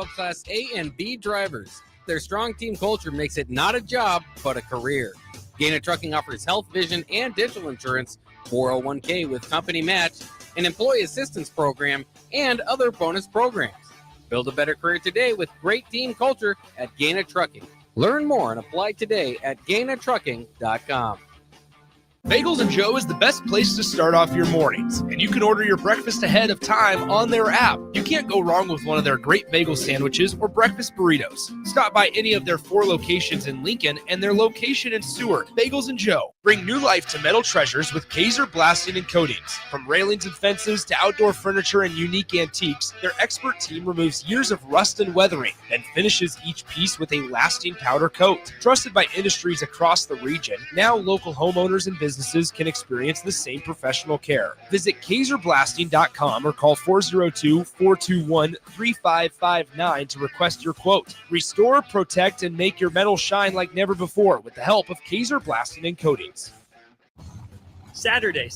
Class A and B drivers. Their strong team culture makes it not a job, but a career. Gaina Trucking offers health, vision, and dental insurance, 401k with company match, an employee assistance program, and other bonus programs. Build a better career today with great team culture at Gaina Trucking. Learn more and apply today at GainaTrucking.com. Bagels and Joe is the best place to start off your mornings, and you can order your breakfast ahead of time on their app. You can't go wrong with one of their great bagel sandwiches or breakfast burritos. Stop by any of their 4 locations in Lincoln and their location in Seward. Bagels and Joe bring new life to metal treasures with Kaiser blasting and coatings. From railings and fences to outdoor furniture and unique antiques, their expert team removes years of rust and weathering, then finishes each piece with a lasting powder coat. Trusted by industries across the region, now local homeowners and businesses can experience the same professional care. Visit KaiserBlasting.com or call 402-421-3559 to request your quote. Restore, protect, and make your metal shine like never before with the help of Kaiser Blasting and Coatings. Saturday.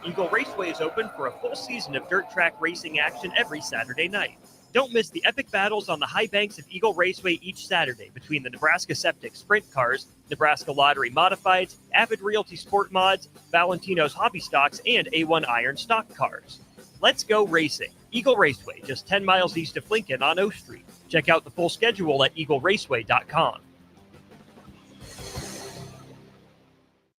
Eagle Raceway is open for a full season of dirt track racing action every Saturday night. Don't miss the epic battles on the high banks of Eagle Raceway each Saturday between the Nebraska Septic Sprint Cars, Nebraska Lottery Modifieds, Avid Realty Sport Mods, Valentino's Hobby Stocks, and A1 Iron Stock Cars. Let's go racing. Eagle Raceway, just 10 miles east of Lincoln on O Street. Check out the full schedule at eagleraceway.com.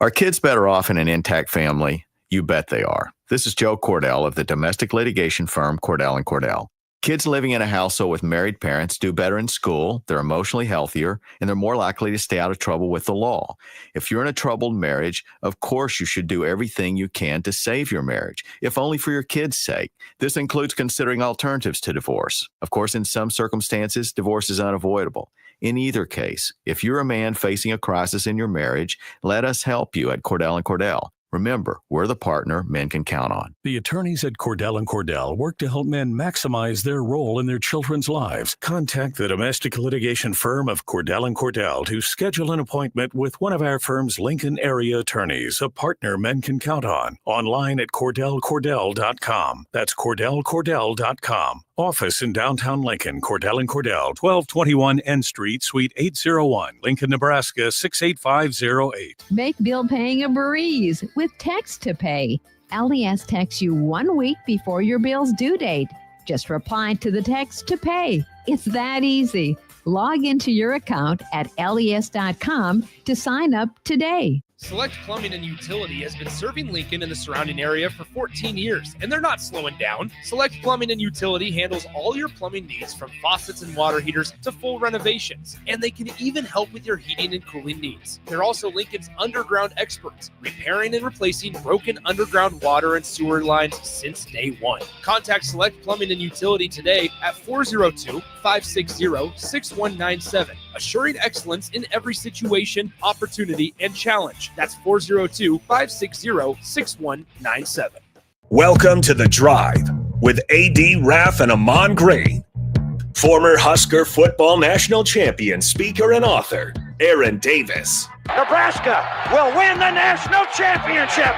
Are kids better off in an intact family? You bet they are. This is Joe Cordell of the domestic litigation firm Cordell & Cordell. Kids living in a household with married parents do better in school, they're emotionally healthier, and they're more likely to stay out of trouble with the law. If you're in a troubled marriage, of course you should do everything you can to save your marriage, if only for your kids' sake. This includes considering alternatives to divorce. Of course, in some circumstances, divorce is unavoidable. In either case, if you're a man facing a crisis in your marriage, let us help you at Cordell & Cordell. Remember, we're the partner men can count on. The attorneys at Cordell & Cordell work to help men maximize their role in their children's lives. Contact the domestic litigation firm of Cordell & Cordell to schedule an appointment with one of our firm's Lincoln area attorneys, a partner men can count on. Online at CordellCordell.com. That's CordellCordell.com. Office in downtown Lincoln, Cordell & Cordell, 1221 N Street, Suite 801, Lincoln, Nebraska, 68508. Make bill paying a breeze with Text to Pay. LES texts you 1 week before your bill's due date. Just reply to the text to pay. It's that easy. Log into your account at les.com to sign up today. Select Plumbing and Utility has been serving Lincoln and the surrounding area for 14 years, and they're not slowing down. Select Plumbing and Utility handles all your plumbing needs from faucets and water heaters to full renovations, and they can even help with your heating and cooling needs. They're also Lincoln's underground experts, repairing and replacing broken underground water and sewer lines since day one. Contact Select Plumbing and Utility today at 402-560-6197, assuring excellence in every situation, opportunity, and challenge. That's 402-560-6197. Welcome to The Drive with A.D. Raff and Ahman Green. Former Husker football national champion, speaker, and author, Aaron Davis. Nebraska will win the national championship.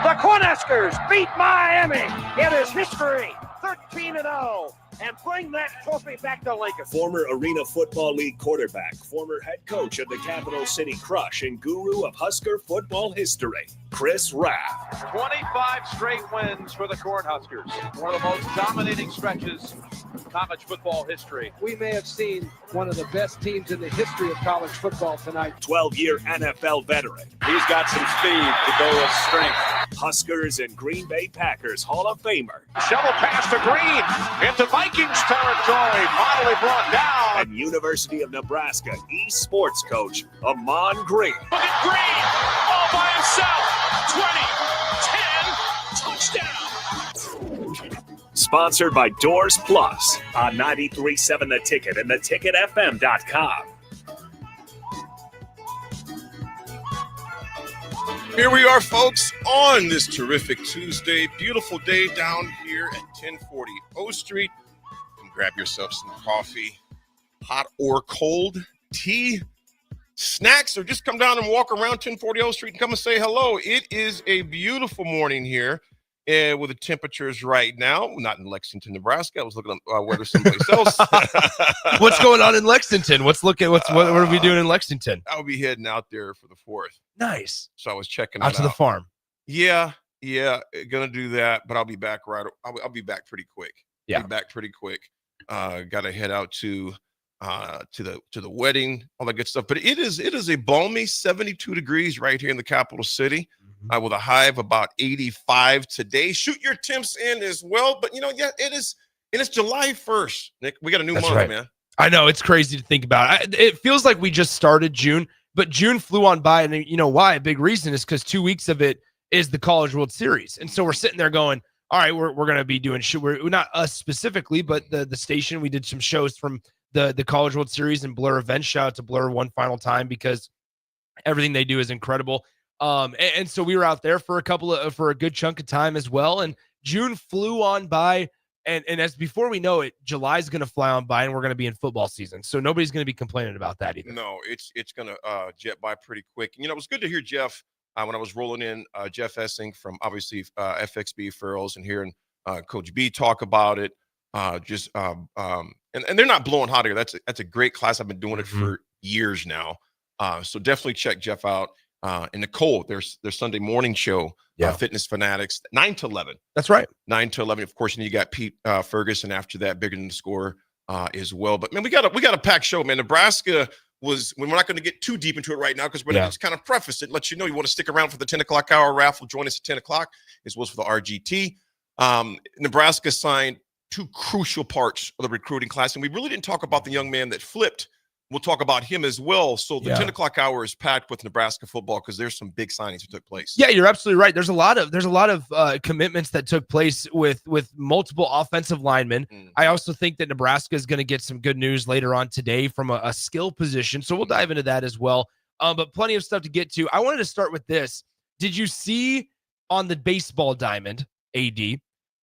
The Cornhuskers beat Miami. It is history, 13-0. And bring that trophy back to Lincoln. Former Arena Football League quarterback, former head coach of the Capital City Crush, and guru of Husker football history, Chris Raff. 25 straight wins for the Cornhuskers. One of the most dominating stretches in college football history. We may have seen one of the best teams in the history of college football tonight. 12-year NFL veteran. He's got some speed to go with strength. Huskers and Green Bay Packers Hall of Famer. Shovel pass to Green into Vikings territory, finally brought down. And University of Nebraska East sports coach, Ahman Green. Look at Green, all by himself. 20, 10, touchdown. Sponsored by Doors Plus on 93.7 The Ticket and theticketfm.com. Here we are, folks, on this terrific Tuesday. Beautiful day down here at 1040 O Street. You can grab yourself some coffee, hot or cold, tea, snacks, or just come down and walk around 1040 O Street and come and say hello. It is a beautiful morning here with the temperatures right now. Not in Lexington, Nebraska. I was looking at weather someplace else. What's going on in Lexington? What are we doing in Lexington? I'll be heading out there for the 4th. Nice. So I was checking out to the farm. Yeah, gonna do that, but I'll be back I'll be back pretty quick. Yeah, I'll be back pretty quick. Got to head out to the wedding, all that good stuff. But it is a balmy 72 degrees right here in the capital city, with a high of about 85 today. Shoot your temps in as well. But it is, and it's July 1st. Nick, we got a new month, right, man. I know, it's crazy to think about. It feels like we just started June, but June flew on by, and you know why? A big reason is because 2 weeks of it is the College World Series, and so we're sitting there going, all right, we're going to be doing we're not us specifically, but the station. We did some shows from the College World Series and Blur events. Shout out to Blur one final time because everything they do is incredible. And so we were out there for a good chunk of time as well. And June flew on by, and as before we know it, July's going to fly on by, and we're going to be in football season. So nobody's going to be complaining about that either. No, it's going to jet by pretty quick. And, it was good to hear Jeff. When I was rolling in, Jeff Essing from obviously FXB Furrows, and hearing Coach B talk about it, and they're not blowing hot here. That's a great class. I've been doing it for years now. So definitely check Jeff out. And Nicole, their Sunday morning show, Fitness Fanatics, 9 to 11. That's right. 9 to 11. Of course, and you got Pete Ferguson after that, Bigger Than the Score as well. But man, we got a packed show, man. Nebraska was, when we're not going to get too deep into it right now, because we're going to just kind of preface it, let you know you want to stick around for the 10 o'clock hour. Raff will join us at 10 o'clock, as well as for the RGT. Nebraska signed 2 crucial parts of the recruiting class, and we really didn't talk about the young man that flipped. We'll talk about him as well. So the 10 o'clock hour is packed with Nebraska football because there's some big signings that took place. Yeah, you're absolutely right. There's a lot of commitments that took place with multiple offensive linemen. I also think that Nebraska is going to get some good news later on today from a skill position. So we'll dive into that as well. But plenty of stuff to get to. I wanted to start with this. Did you see on the baseball diamond, AD,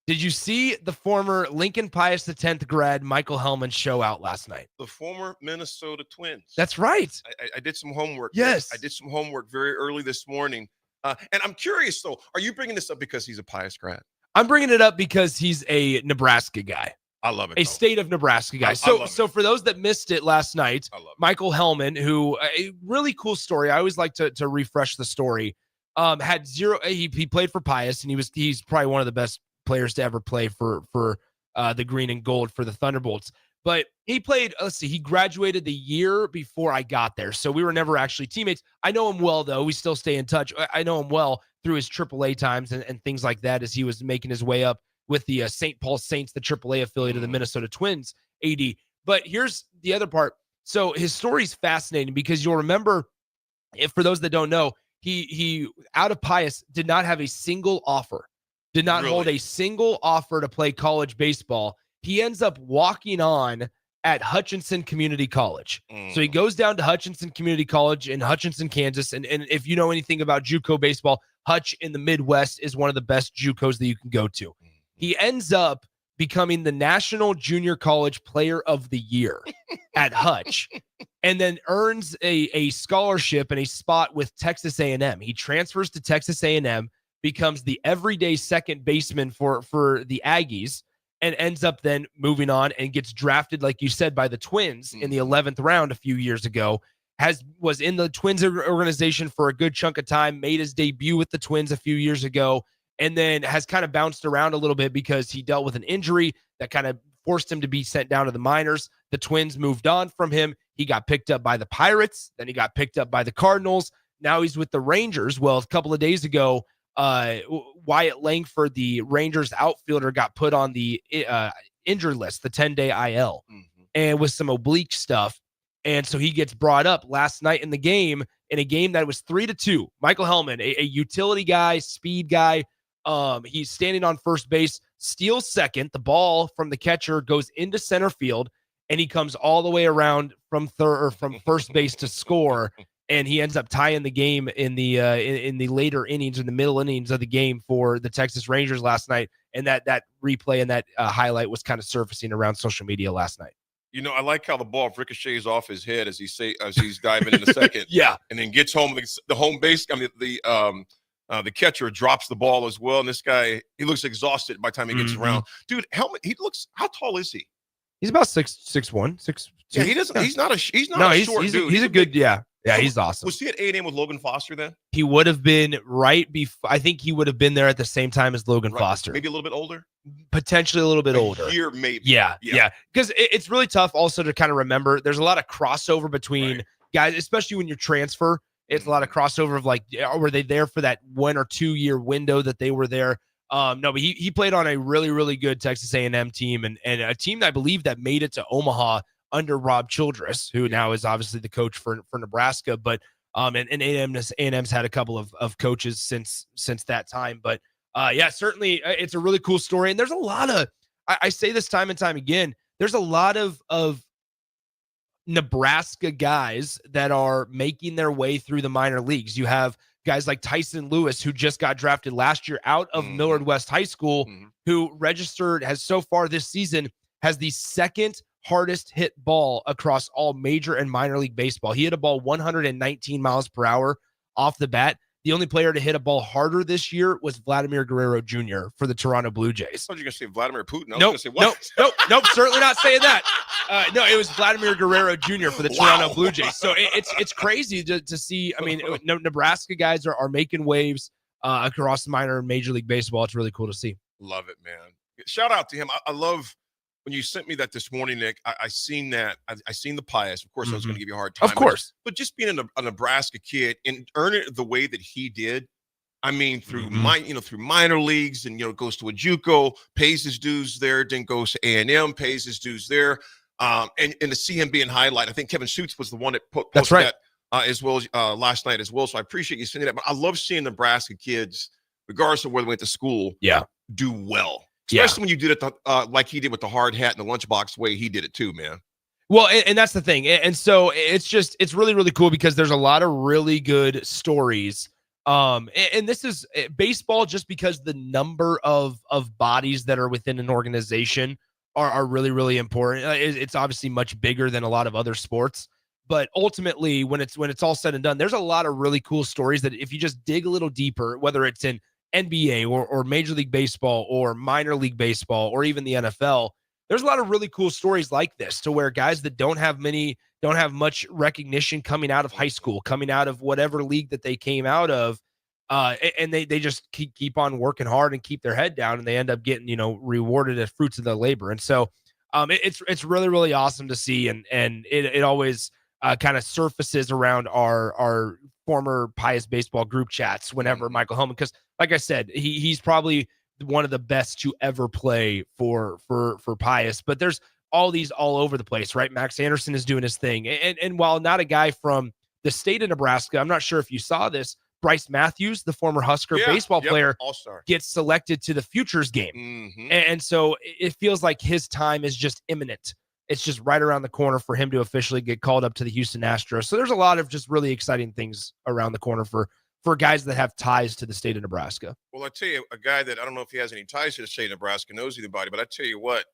did you see the former Lincoln Pius X grad Michael Hellman show out last night? The former Minnesota Twins. That's right. I did some homework. Yes. I did some homework very early this morning. And I'm curious, though, are you bringing this up because he's a Pius grad? I'm bringing it up because he's a Nebraska guy. I love it. A state of Nebraska guy. So for those that missed it last night, Michael Hellman, who a really cool story. I always like to refresh the story. Had zero. He played for Pius, and he's probably one of the best players to ever play for the green and gold for the Thunderbolts. But he played, he graduated the year before I got there. So we were never actually teammates. I know him well, though. We still stay in touch. I know him well through his AAA times and things like that as he was making his way up with the St. Paul Saints, the AAA affiliate of the Minnesota Twins, AD. But here's the other part. So his story's fascinating because you'll remember, for those that don't know, he out of Pius did not have a single offer. Did not hold a single offer to play college baseball. He ends up walking on at Hutchinson Community College. So he goes down to Hutchinson Community College in Hutchinson, Kansas. And if you know anything about JUCO baseball, Hutch in the Midwest is one of the best JUCOs that you can go to. He ends up becoming the National Junior College Player of the Year at Hutch, and then earns a scholarship and a spot with Texas A&M. He transfers to Texas A&M, becomes the everyday second baseman for the Aggies, and ends up then moving on and gets drafted, like you said, by the Twins in the 11th round a few years ago. Was in the Twins organization for a good chunk of time, made his debut with the Twins a few years ago, and then has kind of bounced around a little bit because he dealt with an injury that kind of forced him to be sent down to the minors. The Twins moved on from him. He got picked up by the Pirates. Then he got picked up by the Cardinals. Now he's with the Rangers. Well, a couple of days ago, Wyatt Langford, the Rangers outfielder, got put on the injured list, the 10-day IL, and with some oblique stuff. And so he gets brought up last night in a game that was 3-2. Michael Hellman, a utility guy, speed guy. He's standing on first base, steals second. The ball from the catcher goes into center field, and he comes all the way around from first base to score. And he ends up tying the game in the later innings, in the middle innings of the game for the Texas Rangers last night. And that replay and that highlight was kind of surfacing around social media last night. You know, I like how the ball ricochets off his head as he's diving in the second. Yeah, and then gets home the home base. I mean, The catcher drops the ball as well, and this guy, he looks exhausted by the time he gets around. Dude, helmet. He looks. How tall is he? He's about 6'1", 6'2". Yeah, he doesn't. He's not a short dude. He's a good. Yeah, he's awesome. Was he at A&M with Logan Foster then? He would have been right before. I think he would have been there at the same time as Logan Foster. Maybe a little bit older. Potentially a little bit older. Year maybe. Yeah. Because it's really tough also to kind of remember. There's a lot of crossover between guys, especially when you transfer. It's a lot of crossover of like, were they there for that 1 or 2 year window that they were there? No, but he played on a really, really good Texas A&M team and a team I believe that made it to Omaha under Rob Childress, who now is obviously the coach for Nebraska. But and A&M's had a couple of coaches since that time. But yeah, certainly it's a really cool story. And there's a lot of I say this time and time again. There's a lot of Nebraska guys that are making their way through the minor leagues. You have guys like Tyson Lewis, who just got drafted last year out of Millard West High School, who registered, has so far this season, has the second hardest hit ball across all major and minor league baseball. He hit a ball 119 miles per hour off the bat. The only player to hit a ball harder this year was Vladimir Guerrero Jr. for the Toronto Blue Jays. I thought you were going to say Vladimir Putin. Nope, certainly not saying that. No, it was Vladimir Guerrero Jr. for the Toronto Blue Jays. So it's crazy to see. I mean, Nebraska guys are making waves across minor and major league baseball. It's really cool to see. Love it, man. Shout out to him. I love when you sent me that this morning, Nick. I seen that. I seen the Pius. Of course, I was going to give you a hard time. Of course. But just being a Nebraska kid and earning it the way that he did. I mean, through through minor leagues and goes to a JUCO, pays his dues there, then goes to A&M, pays his dues there. And to see him being highlighted, I think Kevin Schutz was the one that posted that as well as last night as well. So I appreciate you sending that. But I love seeing Nebraska kids, regardless of where they went to school, do well. Especially when you did it like he did with the hard hat and the lunchbox way he did it too, man. Well, and that's the thing. And so it's really, really cool because there's a lot of really good stories. And this is baseball, just because the number of bodies that are within an organization are really, really important. It's obviously much bigger than a lot of other sports, but ultimately when it's all said and done, there's a lot of really cool stories that if you just dig a little deeper, whether it's in NBA or Major League Baseball or minor league baseball or even the NFL, there's a lot of really cool stories like this, to where guys that don't have much recognition coming out of high school, coming out of whatever league that they came out of, and they just keep on working hard and keep their head down, and they end up getting rewarded as fruits of their labor. And so it's really, really awesome to see, and it always kind of surfaces around our former Pius baseball group chats whenever Michael Hellman, because like I said, he's probably one of the best to ever play for Pius, but there's all these all over the place, right? Max Anderson is doing his thing. And while not a guy from the state of Nebraska, I'm not sure if you saw this, Bryce Matthews, the former Husker baseball player, all-star, gets selected to the Futures game. And so it feels like his time is just imminent. It's just right around the corner for him to officially get called up to the Houston Astros. So there's a lot of just really exciting things around the corner for guys that have ties to the state of Nebraska. Well, I tell you, a guy that I don't know if he has any ties to the state of Nebraska, knows anybody, but I tell you what,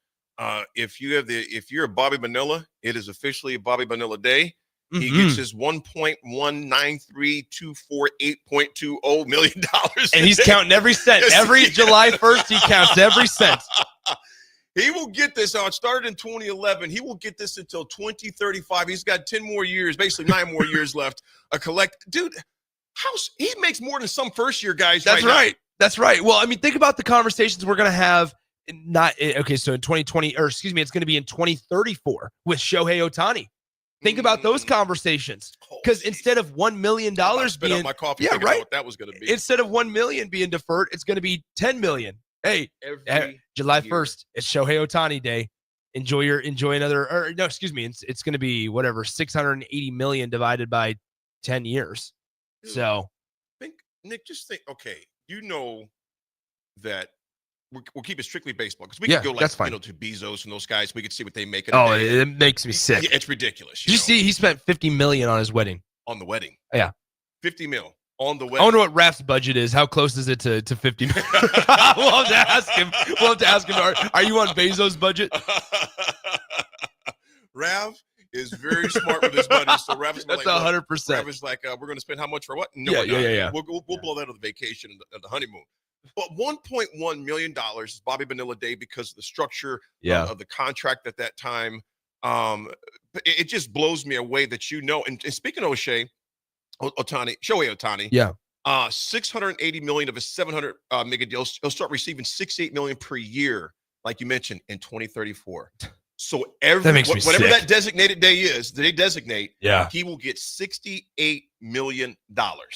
if you're a Bobby Bonilla, it is officially Bobby Bonilla Day. He gets his $1.193248.20 million. And he's counting every cent. Every July 1st, he counts every cent. He will get this. It started in 2011. He will get this until 2035. He's got 10 more years, basically 9 more years left. Dude, he makes more than some first-year guys. That's right. That's right. Well, I mean, think about the conversations we're going to have. So in 2020, or excuse me, it's going to be in 2034 with Shohei Ohtani. Think about those conversations, because instead of $1 million being, my coffee, right? What that was going to be. Instead of $1 million being deferred, it's going to be $10 million. Hey, July 1st, it's Shohei Ohtani Day. Enjoy another. Or no, excuse me. It's going to be whatever, $680 million divided by 10 years. Dude, so, Nick, just think. Okay, that. We'll keep it strictly baseball, because we could go to Bezos and those guys. We could see what they make. It makes me sick. Yeah, it's ridiculous. Did you see he spent $50 million on his wedding? On the wedding, yeah, $50 million on the wedding. I wonder what Raff's budget is. How close is it to $50 million? We'll have to ask him. Are you on Bezos' budget? Raff, is very smart with his money. So Raff is That's like, 100%. Raff is like, we're going to spend how much for what? No, Yeah, yeah. We'll blow that on the vacation and the honeymoon. But $1.1 million is Bobby Bonilla Day because of the structure of the contract at that time. It just blows me away that and speaking of Shohei Ohtani, $680 million of his $700 mega deal. He'll start receiving $68 million per year, like you mentioned, in 2034. So whatever that designated day is, they designate, he will get $68 million.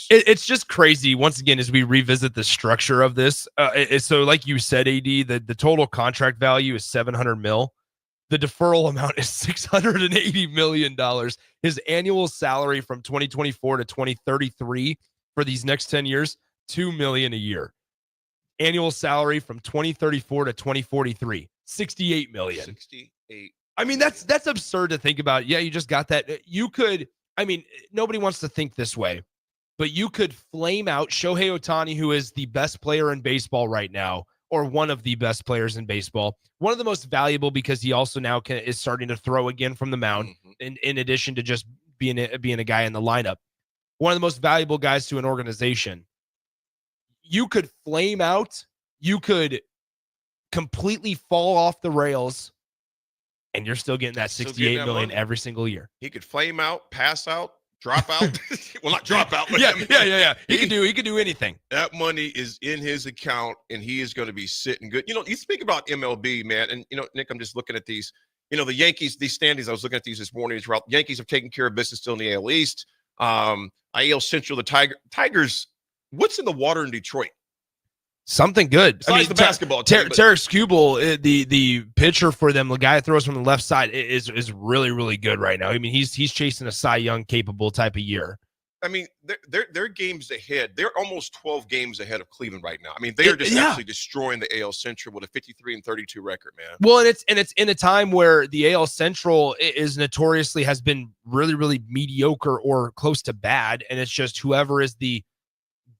It's just crazy. Once again, as we revisit the structure of this, so like you said, AD, the total contract value is $700 million. The deferral amount is $680 million. His annual salary from 2024 to 2033 for these next 10 years, $2 million a year. Annual salary from 2034 to 2043, $68 million. 68. I mean, that's absurd to think about. Yeah, you just got that. You could, nobody wants to think this way, but you could flame out Shohei Ohtani, who is the best player in baseball right now, or one of the best players in baseball. One of the most valuable because he also now is starting to throw again from the mound, in addition to just being a guy in the lineup. One of the most valuable guys to an organization. You could flame out. You could completely fall off the rails, and you're still getting that $68 million every single year. He could flame out, pass out, drop out. Well, not drop out, but yeah. He could do anything. That money is in his account, and he is going to be sitting good. You speak about MLB, man, and Nick, I'm just looking at these. The Yankees, these standings. I was looking at these this morning. The Yankees have taken care of business still in the AL East. AL Central, the Tigers. What's in the water in Detroit? Something good. Besides the basketball team. Tarek Skubal, the pitcher for them, the guy that throws from the left side, is really, really good right now. He's chasing a Cy Young capable type of year. They're games ahead. They're almost 12 games ahead of Cleveland right now. They are just absolutely destroying the AL Central with a 53-32 record, man. Well, and it's in a time where the AL Central has been really, really mediocre or close to bad, and it's just whoever is the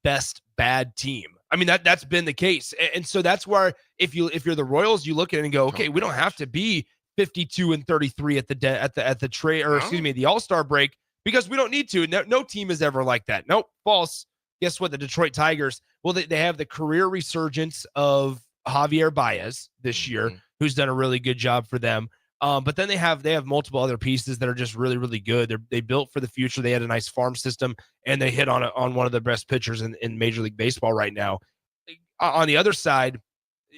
best bad team. That's been the case. And so that's where if you're the Royals, you look at it and go, okay, we don't have to be 52-33 at the trade, or excuse me, the All-Star break, because we don't need to. No team is ever like that. Nope, false. Guess what? The Detroit Tigers, well, they have the career resurgence of Javier Baez this year, who's done a really good job for them. But then they have multiple other pieces that are just really, really good. They built for the future. They had a nice farm system, and they hit on one of the best pitchers in Major League Baseball right now. On the other side,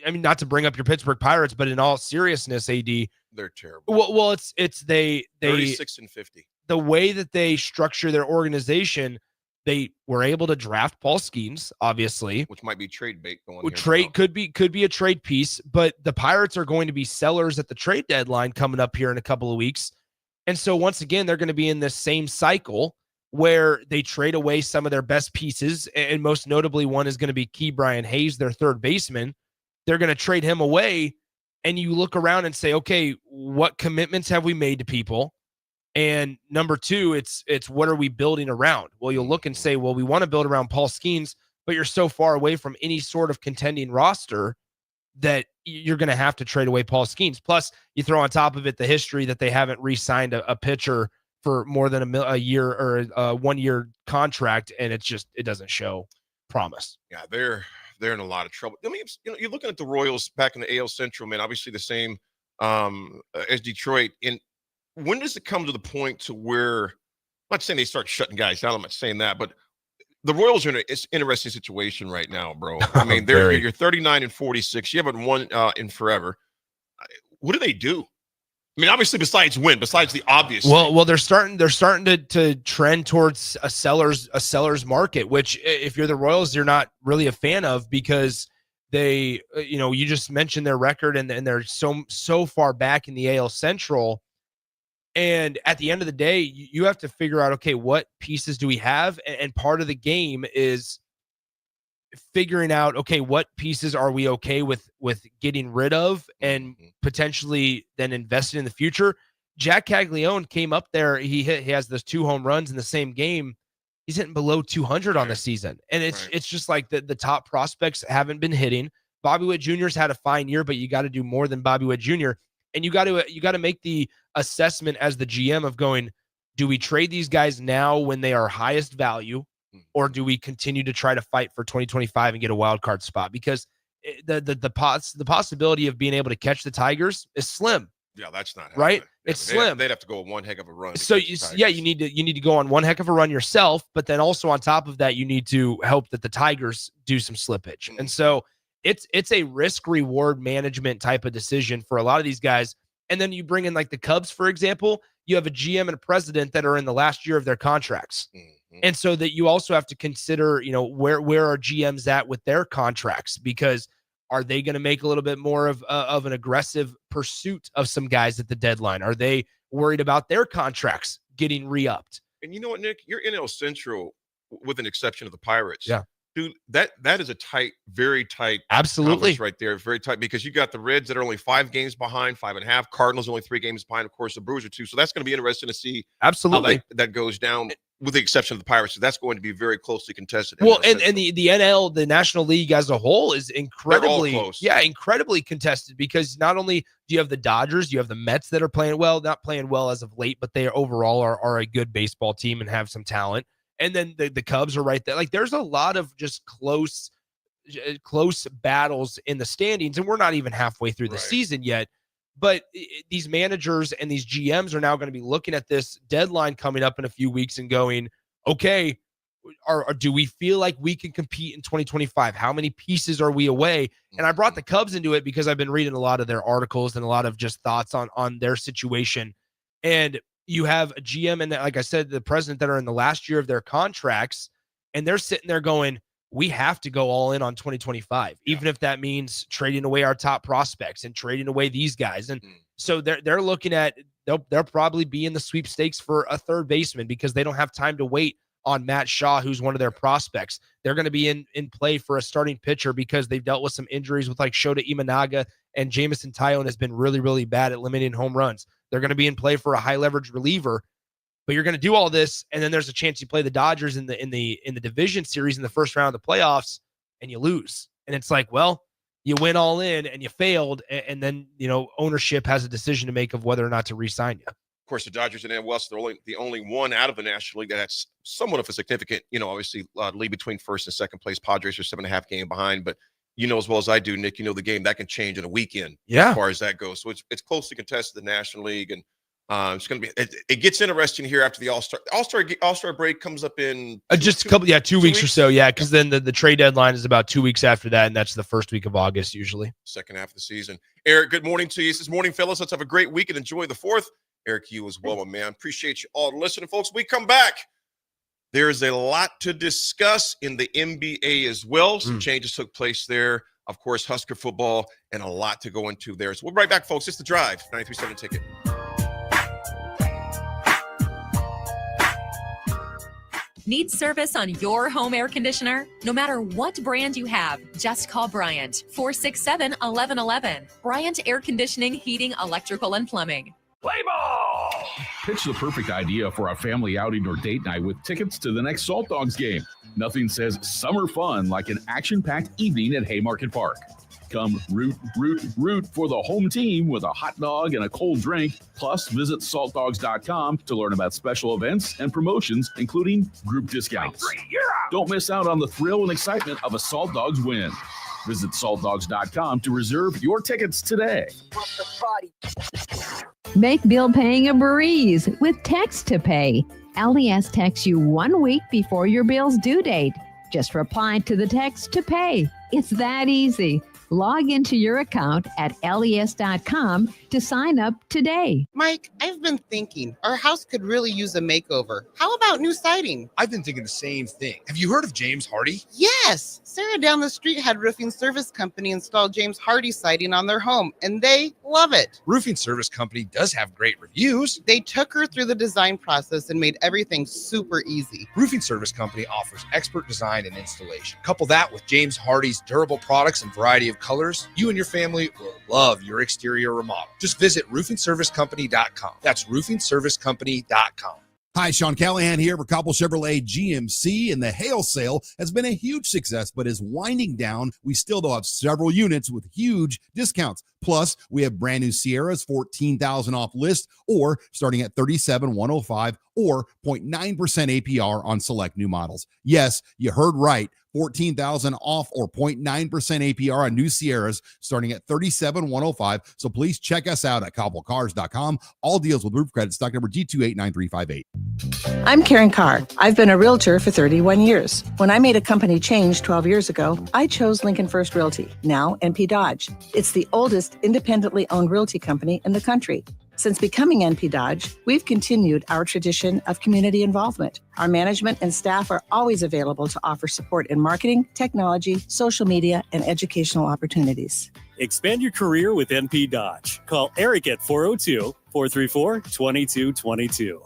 not to bring up your Pittsburgh Pirates, but in all seriousness, AD, they're terrible. Well, it's they 36-50. The way that they structure their organization, they were able to draft Paul Skeens, obviously, which might be trade bait going. Could be a trade piece, but the Pirates are going to be sellers at the trade deadline coming up here in a couple of weeks, and so once again they're going to be in this same cycle where they trade away some of their best pieces, and most notably one is going to be Key Brian Hayes, their third baseman. They're going to trade him away, and you look around and say, okay, what commitments have we made to people? And number two, it's what are we building around? Well, you'll look and say, well, we want to build around Paul Skeens, but you're so far away from any sort of contending roster that you're going to have to trade away Paul Skeens. Plus, you throw on top of it the history that they haven't re-signed a pitcher for more than a year or a 1 year contract, and it doesn't show promise. Yeah, they're in a lot of trouble. You're looking at the Royals back in the AL Central, man. Obviously, the same as Detroit. When does it come to the point to where, I'm not saying they start shutting guys down, I'm not saying that, but the Royals are in an interesting situation right now, bro. You're 39-46. You haven't won in forever. What do? Obviously, besides the obvious. Well, they're starting to trend towards a seller's market, which if you're the Royals, you're not really a fan of, because they, you just mentioned their record and they're so far back in the AL Central. And at the end of the day, you have to figure out, okay, what pieces do we have? And part of the game is figuring out, okay, what pieces are we okay with getting rid of and potentially then investing in the future. Jack Caglione came up there. He has those 2 home runs in the same game. He's hitting below 200 on the season. And it's just like the top prospects haven't been hitting. Bobby Witt Jr.'s had a fine year, but you got to do more than Bobby Witt Jr. And you got to make the assessment as the GM of going, do we trade these guys now when they are highest value, or do we continue to try to fight for 2025 and get a wild card spot? Because the possibility of being able to catch the Tigers is slim. Yeah, that's not right. happening. It's slim. They'd have to go on one heck of a run. So you need to go on one heck of a run yourself, but then also on top of that, you need to hope that the Tigers do some slippage. Mm-hmm. And so it's a risk reward management type of decision for a lot of these guys. And then you bring in like the Cubs, for example, you have a GM and a president that are in the last year of their contracts. Mm-hmm. And so that you also have to consider, where are GMs at with their contracts, because are they going to make a little bit more of an aggressive pursuit of some guys at the deadline? Are they worried about their contracts getting re-upped? And you know what, Nick? You're NL Central, with an exception of the Pirates. Yeah. Dude, that is a tight, very tight absolutely conference right there. Very tight, because you got the Reds that are only 5 games behind, 5.5. Cardinals only 3 games behind. Of course, the Brewers are 2. So that's going to be interesting to see absolutely how that goes down, with the exception of the Pirates. So that's going to be very closely contested. Well, and the NL, the National League as a whole, is incredibly contested, because not only do you have the Dodgers, you have the Mets that are playing well, not playing well as of late, but they overall are a good baseball team and have some talent. And then the Cubs are right there. Like, there's a lot of just close battles in the standings, and we're not even halfway through the season yet. But these managers and these GMs are now going to be looking at this deadline coming up in a few weeks and going, okay, do we feel like we can compete in 2025? How many pieces are we away? And I brought the Cubs into it because I've been reading a lot of their articles and a lot of just thoughts on their situation. And you have a GM and, like I said, the president that are in the last year of their contracts, and they're sitting there going, we have to go all in on 2025, even if that means trading away our top prospects and trading away these guys. And so they're looking at, they'll probably be in the sweepstakes for a third baseman, because they don't have time to wait on Matt Shaw, who's one of their prospects. They're going to be in play for a starting pitcher, because they've dealt with some injuries with like Shota Imanaga, and Jamison Tyone has been really, really bad at limiting home runs. They're going to be in play for a high leverage reliever. But you're going to do all this, and then there's a chance you play the Dodgers in the division series in the first round of the playoffs, and you lose. And it's like, well, you went all in and you failed, and then ownership has a decision to make of whether or not to re-sign you. Of course, the Dodgers and West are the only one out of the National League that's somewhat of a significant, obviously lead between first and second place. Padres are 7.5 game behind, but as well as I do, Nick, the game that can change in a weekend as far as that goes. So it's closely contested, the National League, and it's going to be. It gets interesting here after the All-Star break comes up in just a couple, 2 weeks or so, because then the trade deadline is about 2 weeks after that, and that's the first week of August usually. Second half of the season. Eric, good morning to you. This morning, fellas. Let's have a great week and enjoy the 4th. Eric, you as well, my man. Appreciate you all listening, folks. We come back. There's a lot to discuss in the NBA as well. Some changes took place there. Of course, Husker football, and a lot to go into there. So we'll be right back, folks. It's The Drive, 93.7 Ticket. Need service on your home air conditioner? No matter what brand you have, just call Bryant, 467-1111. Bryant Air Conditioning, Heating, Electrical, and Plumbing. Play ball! Pitch the perfect idea for a family outing or date night with tickets to the next Salt Dogs game. Nothing says summer fun like an action-packed evening at Haymarket Park. Come root for the home team with a hot dog and a cold drink. Plus, visit saltdogs.com to learn about special events and promotions, including group discounts. Don't miss out on the thrill and excitement of a Salt Dogs win. Visit saltdogs.com to reserve your tickets today. Make bill paying a breeze with Text to Pay. LES texts you 1 week before your bill's due date. Just reply to the text to pay. It's that easy. Log into your account at les.com to sign up today. Mike, I've been thinking our house could really use a makeover. How about new siding? I've been thinking the same thing. Have you heard of James Hardy? Yes. Sarah down the street had Roofing Service Company install James Hardy siding on their home, and they love it. Roofing Service Company does have great reviews. They took her through the design process and made everything super easy. Roofing Service Company offers expert design and installation. Couple that with James Hardy's durable products and variety of colors, you and your family will love your exterior remodel. Just visit roofingservicecompany.com. That's roofingservicecompany.com. Hi, Sean Callahan here for Copple Chevrolet GMC, and the hail sale has been a huge success, but is winding down. We still though have several units with huge discounts. Plus, we have brand new Sierras, $14,000 off list, or starting at $37,105, or 0.9% APR on select new models. Yes, you heard right. $14,000 off or 0.9% APR on new Sierras starting at $37,105. So please check us out at cobblecars.com. All deals with roof credit, stock number G289358. I'm Karen Carr. I've been a realtor for 31 years. When I made a company change 12 years ago, I chose Lincoln First Realty, now NP Dodge. It's the oldest independently owned realty company in the country. Since becoming NP Dodge, we've continued our tradition of community involvement. Our management and staff are always available to offer support in marketing, technology, social media, and educational opportunities. Expand your career with NP Dodge. Call Eric at 402-434-2222.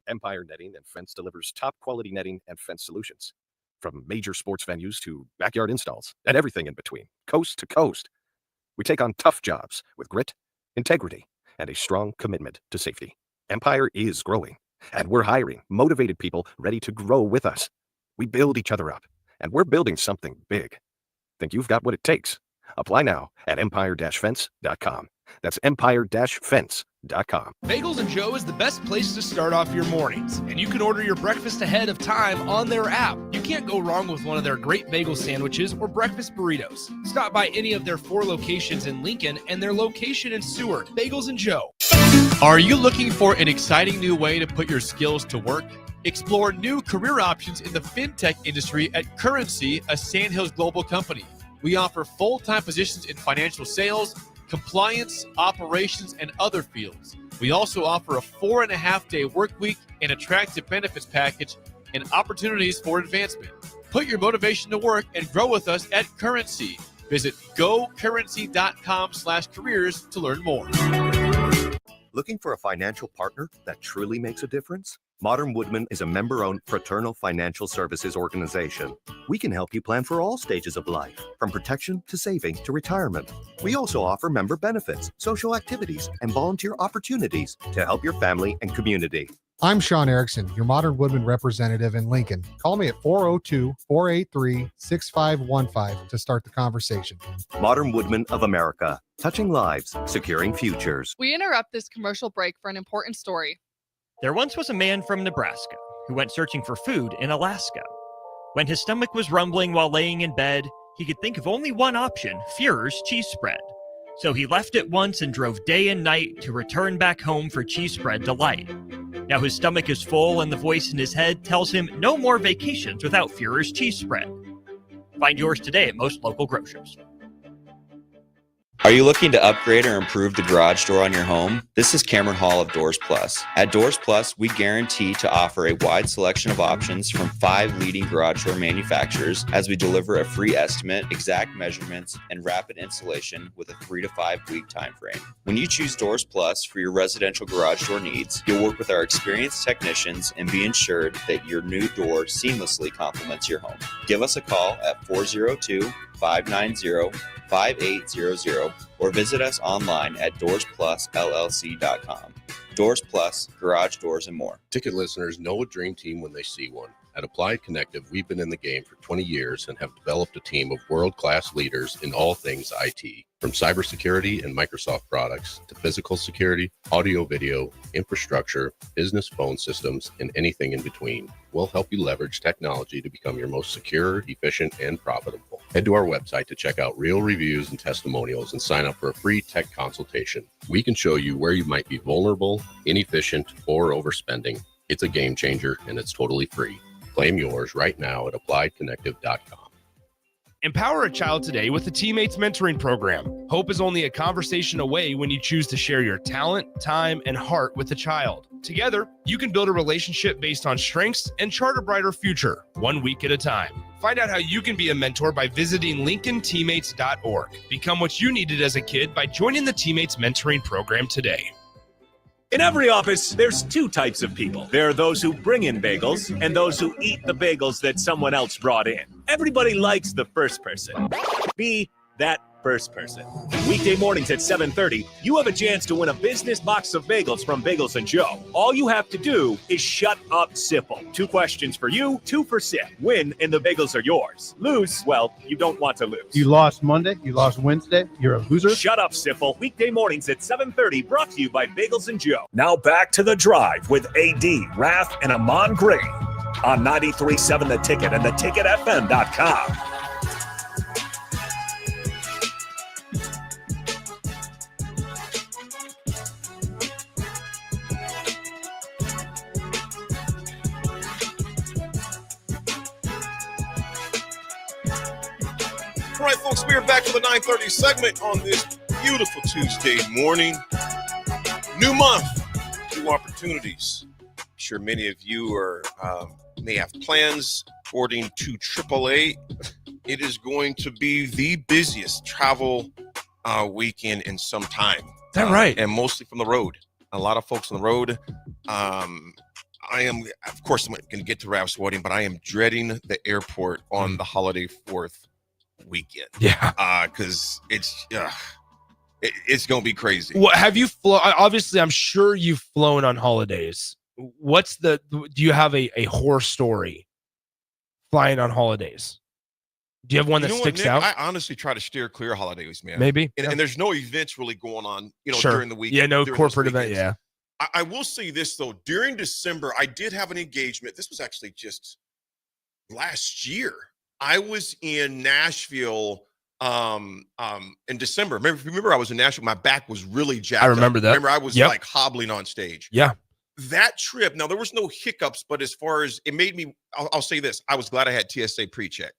Empire Netting and Fence delivers top quality netting and fence solutions. From major sports venues to backyard installs and everything in between, coast to coast. We take on tough jobs with grit, integrity, and a strong commitment to safety. Empire is growing, and we're hiring motivated people ready to grow with us. We build each other up, and we're building something big. Think you've got what it takes? Apply now at empire-fence.com. That's empire-fence.com. Bagels and Joe is the best place to start off your mornings, and you can order your breakfast ahead of time on their app. You can't go wrong with one of their great bagel sandwiches or breakfast burritos. Stop by any of their 4 locations in Lincoln and their location in Seward. Bagels and Joe. Are you looking for an exciting new way to put your skills to work? Explore new career options in the fintech industry at Currency, a Sandhills Global company. We offer full-time positions in financial sales, compliance, operations, and other fields. We also offer a 4.5-day work week, an attractive benefits package, and opportunities for advancement. Put your motivation to work and grow with us at Currency. Visit gocurrency.com/careers to learn more. Looking for a financial partner that truly makes a difference? Modern Woodman is a member-owned fraternal financial services organization. We can help you plan for all stages of life, from protection to saving to retirement. We also offer member benefits, social activities, and volunteer opportunities to help your family and community. I'm Sean Erickson, your Modern Woodman representative in Lincoln. Call me at 402-483-6515 to start the conversation. Modern Woodman of America, touching lives, securing futures. We interrupt this commercial break for an important story. There once was a man from Nebraska who went searching for food in Alaska. When his stomach was rumbling while laying in bed, he could think of only one option, Führer's cheese spread. So he left it once and drove day and night to return back home for cheese spread delight. Now his stomach is full and the voice in his head tells him no more vacations without Führer's cheese spread. Find yours today at most local grocers. Are you looking to upgrade or improve the garage door on your home? This is Cameron Hall of Doors Plus. At Doors Plus, we guarantee to offer a wide selection of options from 5 leading garage door manufacturers as we deliver a free estimate, exact measurements, and rapid installation with a 3 to 5 week time frame. When you choose Doors Plus for your residential garage door needs, you'll work with our experienced technicians and be ensured that your new door seamlessly complements your home. Give us a call at 402-590-5800 or visit us online at DoorsPlusLLC.com. Doors Plus, garage doors, and more. Ticket listeners know a dream team when they see one. At Applied Connective, we've been in the game for 20 years and have developed a team of world-class leaders in all things IT. From cybersecurity and Microsoft products to physical security, audio-video, infrastructure, business phone systems, and anything in between. We'll help you leverage technology to become your most secure, efficient, and profitable. Head to our website to check out real reviews and testimonials and sign up for a free tech consultation. We can show you where you might be vulnerable, inefficient, or overspending. It's a game changer, and it's totally free. Claim yours right now at appliedconnective.com. Empower a child today with the Teammates Mentoring Program. Hope is only a conversation away when you choose to share your talent, time, and heart with the child. Together, you can build a relationship based on strengths and chart a brighter future, 1 week at a time. Find out how you can be a mentor by visiting LincolnTeammates.org. Become what you needed as a kid by joining the Teammates Mentoring Program today. In every office, there's 2 types of people. There are those who bring in bagels and those who eat the bagels that someone else brought in. Everybody likes the first person. Be that first person. Weekday mornings at 7:30, you have a chance to win a business box of bagels from Bagels and Joe. All you have to do is shut up, Sipple. 2 questions for you, 2 for Sip. Win, and the bagels are yours. Lose, well, you don't want to lose. You lost Monday, you lost Wednesday, you're a loser. Shut up, Sipple. Weekday mornings at 7:30, brought to you by Bagels and Joe. Now back to The Drive with AD, Raff, and Ahman Gray on 93.7 The Ticket and theticketfm.com. All right, folks, we are back for the 9:30 segment on this beautiful Tuesday morning. New month, new opportunities. I'm sure many of you are may have plans. According to AAA, it is going to be the busiest travel weekend in some time. Is that right? And mostly from the road. A lot of folks on the road. I am, of course, I'm going to get to Raff's wedding, but I am dreading the airport on the holiday 4th weekend. Yeah. Because it's going to be crazy. Well, have you flown? Obviously, I'm sure you've flown on holidays. Do you have a horror story flying on holidays? Do you have one that sticks Nick, out? I honestly try to steer clear of holidays, man. Maybe. And there's no events really going on, Sure. during the week. Yeah, no during corporate those event. weekends. Yeah. I will say this, though. During December, I did have an engagement. This was actually just last year. I was in Nashville in December. Remember I was in Nashville. My back was really jacked I remember up. that. Remember I was like hobbling on stage. Yeah. That trip, now there was no hiccups, but as far as it made me, I'll say this. I was glad I had TSA pre-check.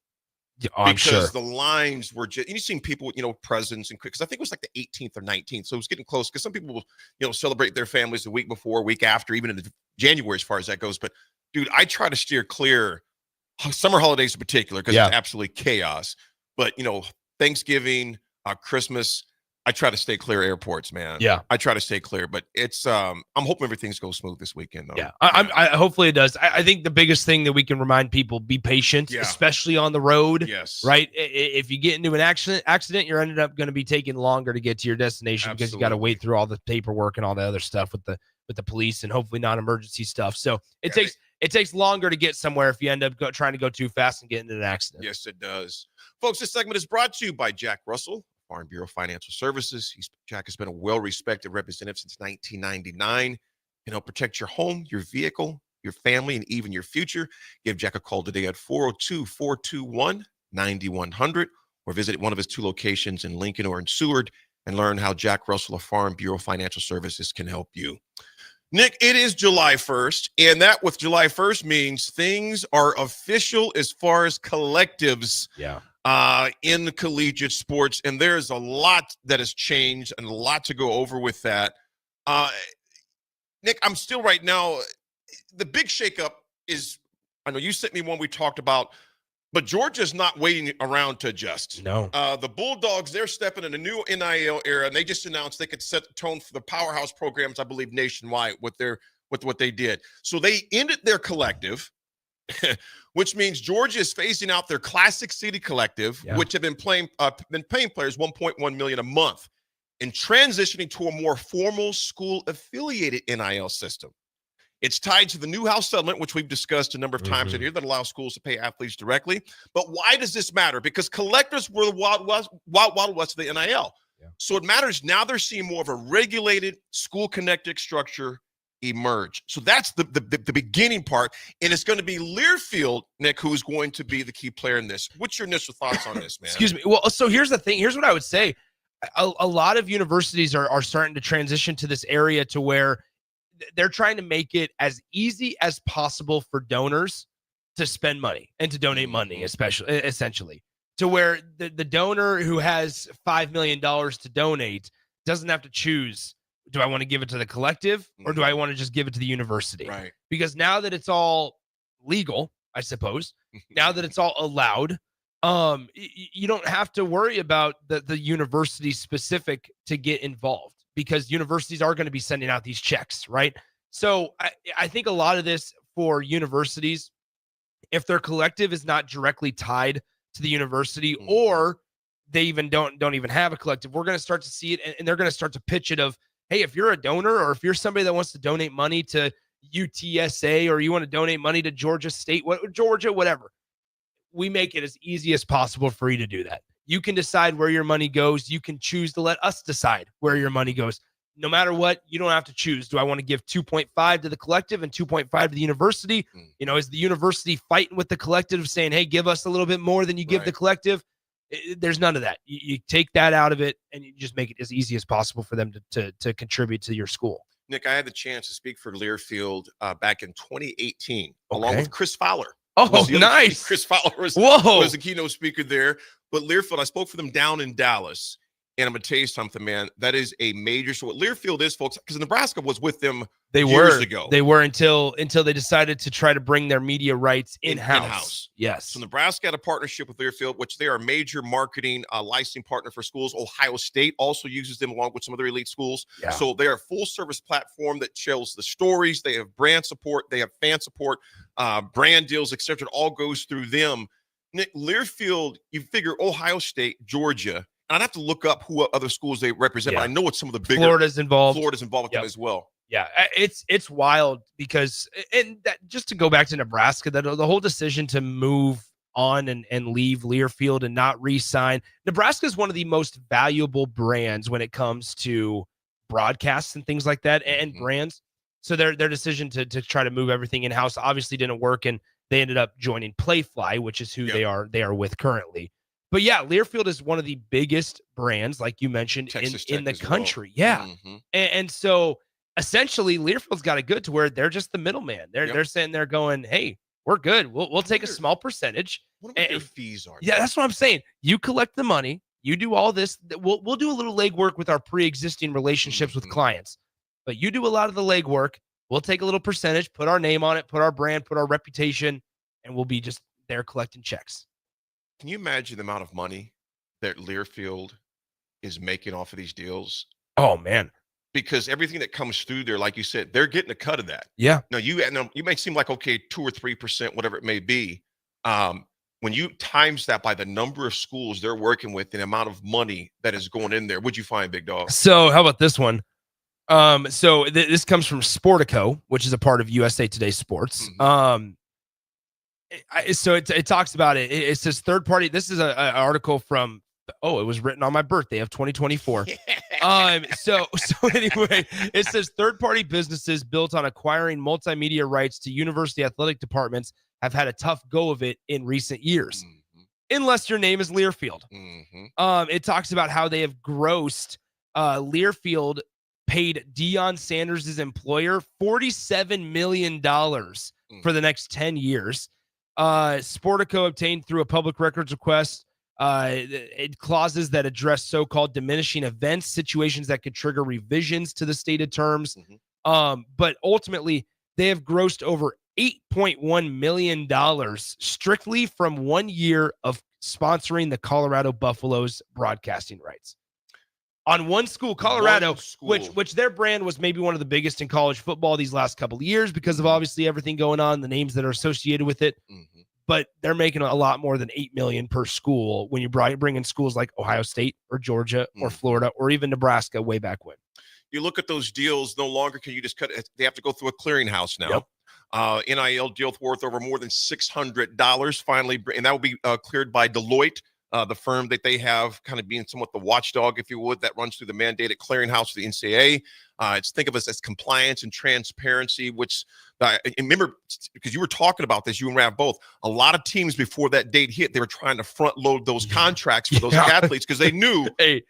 Yeah, I'm sure. Because the lines were just, and you've seen people, presents and because I think it was like the 18th or 19th. So it was getting close because some people will, celebrate their families the week before, week after, even in January as far as that goes. But dude, I try to steer clear summer holidays in particular because it's absolutely chaos. But, Thanksgiving, Christmas, I try to stay clear of airports, man. Yeah. I try to stay clear, but it's, I'm hoping everything's goes smooth this weekend though. Yeah. I hopefully it does. I think the biggest thing that we can remind people, be patient, especially on the road. Yes. Right. If you get into an accident, you're ended up going to be taking longer to get to your destination because you got to wait through all the paperwork and all the other stuff with the police and hopefully non-emergency stuff. So it takes longer to get somewhere if you end up trying to go too fast and get into an accident. Yes, it does. Folks, this segment is brought to you by Jack Russell, Farm Bureau Financial Services. Jack has been a well-respected representative since 1999. Protect your home, your vehicle, your family, and even your future. Give Jack a call today at 402-421-9100 or visit one of his 2 locations in Lincoln or in Seward and learn how Jack Russell of Farm Bureau Financial Services can help you. Nick, it is July 1st, and that with July 1st means things are official as far as collectives in the collegiate sports, and there's a lot that has changed and a lot to go over with that. Nick, I'm still right now, the big shakeup is, I know you sent me one we talked about, but Georgia's not waiting around to adjust. No. The Bulldogs, they're stepping in a new NIL era, and they just announced they could set the tone for the powerhouse programs, I believe, nationwide with what they did. So they ended their collective, which means Georgia is phasing out their Classic City Collective, which have been paying players $1.1 million a month, and transitioning to a more formal school-affiliated NIL system. It's tied to the Newhouse settlement, which we've discussed a number of times in here, that allows schools to pay athletes directly. But why does this matter? Because collectors were the wild west of the NIL. So it matters now. They're seeing more of a regulated, school-connected structure emerge. So that's the beginning part. And it's going to be Learfield, Nick, who is going to be the key player in this. What's your initial thoughts on this, man? Excuse me. Well, so here's the thing. Here's what I would say. A lot of universities are starting to transition to this area to where they're trying to make it as easy as possible for donors to spend money and to donate money, essentially, to where the donor who has $5 million to donate doesn't have to choose, do I want to give it to the collective or do I want to just give it to the university? Right. Because now that it's all legal, I suppose, now that it's all allowed, you don't have to worry about the university specific to get involved, because universities are going to be sending out these checks, right? So I think a lot of this for universities, if their collective is not directly tied to the university, or they even don't even have a collective. We're going to start to see it, and they're going to start to pitch it of, hey, if you're a donor or if you're somebody that wants to donate money to UTSA or you want to donate money to Georgia State, Georgia, whatever, we make it as easy as possible for you to do that. You can decide where your money goes. You can choose to let us decide where your money goes. No matter what, you don't have to choose. Do I want to give 2.5 to the collective and 2.5 to the university? Is the university fighting with the collective saying, hey, give us a little bit more than you give the collective? There's none of that. You take that out of it and you just make it as easy as possible for them to contribute to your school. Nick, I had the chance to speak for Learfield back in 2018, along with Chris Fowler. Oh, nice. Chris Fowler was the keynote speaker there. But Learfield, I spoke for them down in Dallas. And I'm going to tell you something, man. That is a major. So what Learfield is, folks, because Nebraska was with them years ago. They were until they decided to try to bring their media rights in-house. Yes. So Nebraska had a partnership with Learfield, which they are a major marketing licensing partner for schools. Ohio State also uses them along with some other elite schools. Yeah. So they are a full-service platform that shows the stories. They have brand support. They have fan support, brand deals, etc. It all goes through them. Nick, Learfield, you figure Ohio State, Georgia, and I'd have to look up who other schools they represent, but I know it's some of the bigger. Florida's involved with them as well. Yeah, it's wild because, and that, just to go back to Nebraska, that the whole decision to move on and leave Learfield and not re-sign. Nebraska is one of the most valuable brands when it comes to broadcasts and things like that and brands. So their decision to try to move everything in-house obviously didn't work, and they ended up joining Playfly, which is who they are with currently. But yeah, Learfield is one of the biggest brands, like you mentioned, in the country. Well. Yeah. And so essentially Learfield's got it good to where they're just the middleman. They're sitting there going, hey, we're good. We'll take a small percentage. What their fees are. Yeah, that's what I'm saying. You collect the money. You do all this. We'll do a little legwork with our pre-existing relationships with clients. But you do a lot of the legwork. We'll take a little percentage, put our name on it, put our brand, put our reputation, and we'll be just there collecting checks. Can you imagine the amount of money that Learfield is making off of these deals? Oh, man. Because everything that comes through there, like you said, they're getting a cut of that. Yeah. Now, you may seem like, okay, 2 or 3%, whatever it may be. When you times that by the number of schools they're working with and the amount of money that is going in there, what'd you find, Big Dog? So how about this one? This comes from Sportico, which is a part of USA Today Sports. So it talks about it. It says third party. This is an article from, it was written on my birthday of 2024. So anyway, it says third party businesses built on acquiring multimedia rights to university athletic departments have had a tough go of it in recent years. Unless your name is Learfield. It talks about how they have grossed Learfield paid Deion Sanders' employer $47 million for the next 10 years. Sportico obtained through a public records request clauses that address so-called diminishing events, situations that could trigger revisions to the stated terms. But ultimately, they have grossed over $8.1 million strictly from 1 year of sponsoring the Colorado Buffaloes broadcasting rights. On one school, Colorado, which their brand was maybe one of the biggest in college football these last couple of years because of obviously everything going on, the names that are associated with it. But they're making a lot more than $8 million per school when you bring in schools like Ohio State or Georgia or Florida or even Nebraska way back when. You look at those deals, no longer can you just cut it. They have to go through a clearinghouse now. NIL deal worth over more than $600 finally, and that will be cleared by Deloitte. The firm that they have kind of being somewhat the watchdog, if you would, that runs through the mandated clearinghouse of the NCAA. Think of us as compliance and transparency, which and remember, because you were talking about this, you and Raff both, a lot of teams before that date hit, they were trying to front load those contracts for those athletes because they knew. Hey,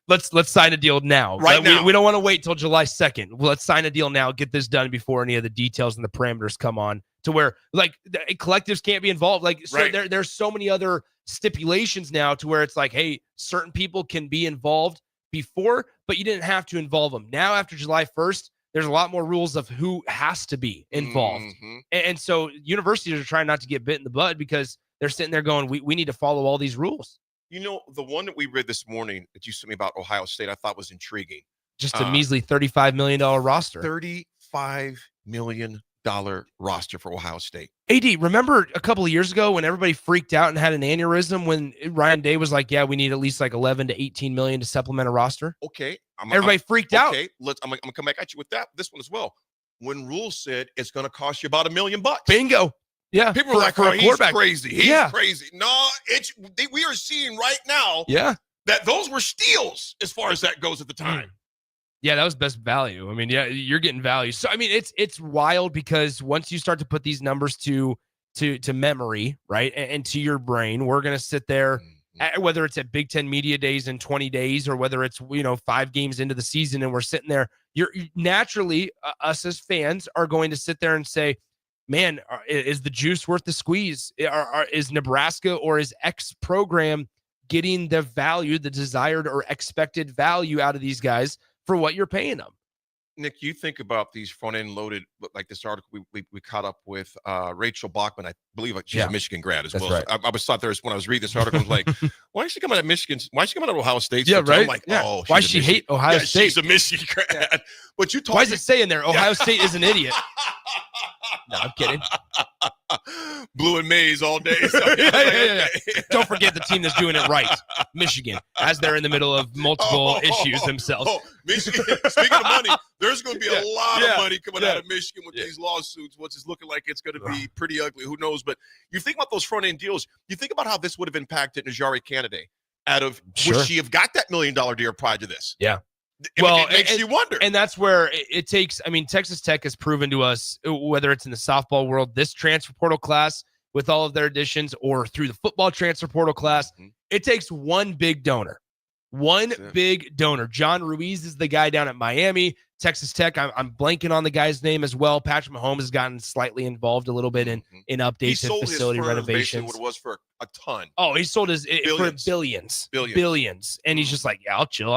let's sign a deal now. Now. We don't want to wait till July 2nd. Let's sign a deal now, get this done before any of the details and the parameters come on to where like the collectives can't be involved. Like so there's so many other stipulations now to where it's like, hey, certain people can be involved before, but you didn't have to involve them. Now, after July 1st, there's a lot more rules of who has to be involved. And so universities are trying not to get bit in the butt because they're sitting there going, we need to follow all these rules. You know, the one that we read this morning that you sent me about Ohio State, I thought was intriguing. Just a measly $35 million roster. $35 million roster for Ohio State. AD, remember a couple of years ago when everybody freaked out and had an aneurysm when Ryan Day was like, yeah, we need at least like 11 to 18 million to supplement a roster? Okay. Everybody freaked out. Okay, I'm going to come back at you with this one as well. When Rule said it's going to cost you about $1 million. Bingo. Yeah. People were like, oh, he's crazy. He's Yeah. crazy. No, we are seeing right now that those were steals as far as that goes at the time. Yeah, that was best value. I mean, yeah, you're getting value. So I mean, it's wild because once you start to put these numbers to memory, right, and to your brain, we're gonna sit there, whether it's at Big Ten Media Days in 20 days or whether it's 5 games into the season and we're sitting there. You're naturally us as fans are going to sit there and say, man, is the juice worth the squeeze? Is Nebraska or is X program getting the value, the desired or expected value out of these guys for what you're paying them? Nick, you think about these front-end loaded, like this article we caught up with Rachel Bachman. I believe she's a Michigan grad as well. Right. So I was thought there when I was reading this article, I was like, why is she coming at Michigan? Why is she coming at Ohio State? Yeah, right. I'm like, oh, why does she hate Ohio State? She's a Michigan grad. But you talk. Why is it saying there Ohio State is an idiot? No, I'm kidding. Blue and maize all day. Yeah. Don't forget the team that's doing it right, Michigan, as they're in the middle of multiple issues themselves. Michigan, speaking of money, there's going to be a lot of money coming out of Michigan with these lawsuits, which is looking like it's going to be pretty ugly. Who knows? But you think about those front-end deals. You think about how this would have impacted Najari Canaday would she have got that $1 million deal prior to this? Yeah. It makes you wonder. And that's where it takes, I mean, Texas Tech has proven to us, whether it's in the softball world, this transfer portal class with all of their additions or through the football transfer portal class, it takes one big donor. Big donor. John Ruiz is the guy down at Miami. Texas Tech, I'm blanking on the guy's name as well. Patrick Mahomes has gotten slightly involved a little bit in updates and facility renovations. What it was for a ton. Oh, he sold his for billions, and he's just like, yeah, I'll chill.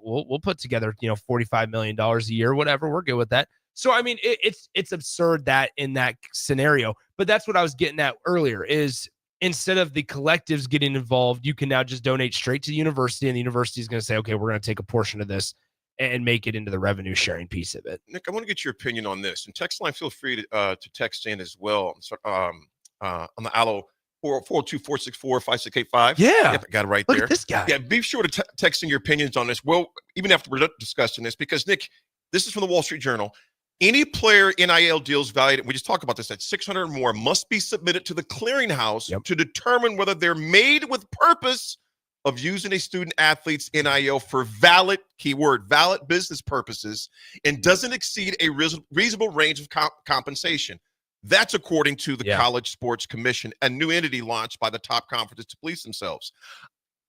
We'll put together $45 million a year, whatever. We're good with that. So I mean, it's absurd that in that scenario, but that's what I was getting at earlier. Is instead of the collectives getting involved, you can now just donate straight to the university, and the university is going to say, okay, we're going to take a portion of this and make it into the revenue sharing piece of it. Nick, I want to get your opinion on this. And text line, feel free to text in as well on the Allo 402-464-5685. Yeah. Yep, I got it right Look there. at this guy. Yeah, be sure to text in your opinions on this. Well, even after we're discussing this, because, Nick, this is from the Wall Street Journal. Any player NIL deals valued, we just talked about this, at 600 or more must be submitted to the clearinghouse to determine whether they're made with purpose of using a student athlete's NIL for valid, keyword, valid business purposes and doesn't exceed a reasonable range of compensation. That's according to the College Sports Commission, a new entity launched by the top conferences to police themselves.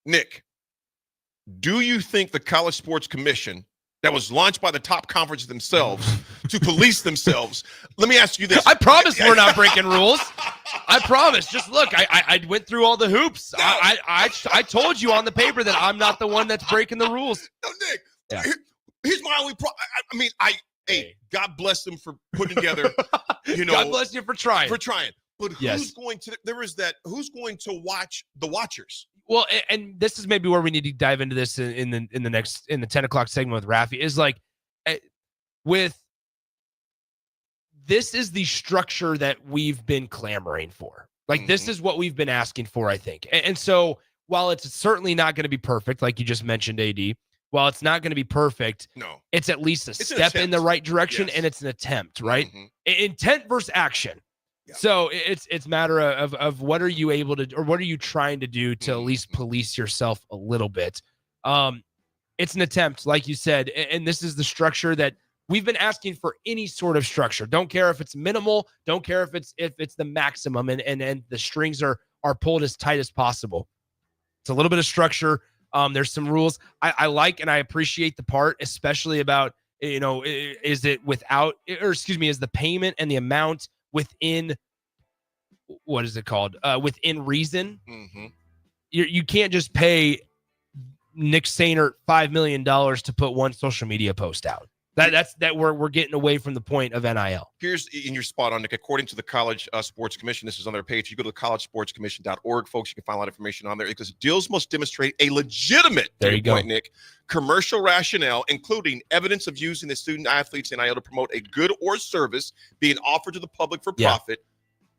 Nick, do you think the College Sports Commission that was launched by the top conferences themselves to police themselves? Let me ask you this. I promise we're not breaking rules. I promise. Just look, I went through all the hoops. I told you on the paper that I'm not the one that's breaking the rules. No, Nick, here's my only problem. I mean, hey, God bless them for putting together, God bless you for trying. But who's going to watch the watchers? Well, and this is maybe where we need to dive into this in the 10 o'clock segment with Raffi, is like, this is the structure that we've been clamoring for. Like, this is what we've been asking for, I think. And so while it's certainly not going to be perfect, like you just mentioned, AD, while it's not going to be perfect, it's at least a step in the right direction, and it's an attempt, right? Intent versus action. So it's a matter of what are you able to, or what are you trying to do to at least police yourself a little bit. It's an attempt, like you said, and this is the structure that we've been asking for. Any sort of structure. Don't care if it's minimal. Don't care if it's the maximum, and the strings are pulled as tight as possible. It's a little bit of structure. There's some rules. I like and I appreciate the part, especially about is it without, or excuse me, is the payment and the amount within, what is it called? Within reason. You can't just pay Nick Sainert $5 million to put one social media post out. That we're getting away from the point of NIL. Here's, and you're spot on, Nick. According to the College Sports Commission, this is on their page. You go to collegesportscommission.org, folks. You can find a lot of information on there because deals must demonstrate a legitimate, there you go, Nick, commercial rationale, including evidence of using the student athletes NIL to promote a good or service being offered to the public for profit.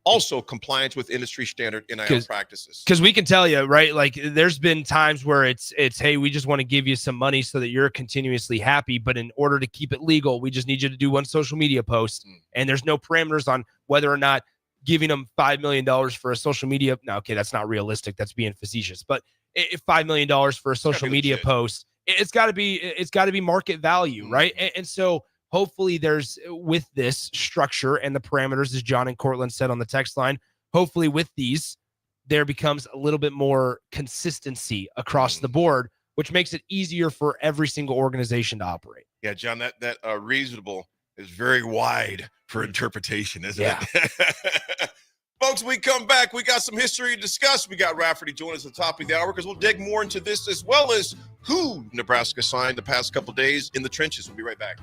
Also, compliance with industry standard NIL practices. Because we can tell you, right? Like, there's been times where it's hey, we just want to give you some money so that you're continuously happy. But in order to keep it legal, we just need you to do one social media post, and there's no parameters on whether or not giving them $5 million for a social media. No, okay, that's not realistic. That's being facetious. But if $5 million for a social media post, it's got to be market value, right? And so. Hopefully there's, with this structure and the parameters, as John and Cortland said on the text line, hopefully with these, there becomes a little bit more consistency across the board, which makes it easier for every single organization to operate. Yeah, John, that reasonable is very wide for interpretation, isn't it? Folks, we come back. We got some history to discuss. We got Rafferty join us at the top of the hour because we'll dig more into this as well as who Nebraska signed the past couple days in the trenches. We'll be right back.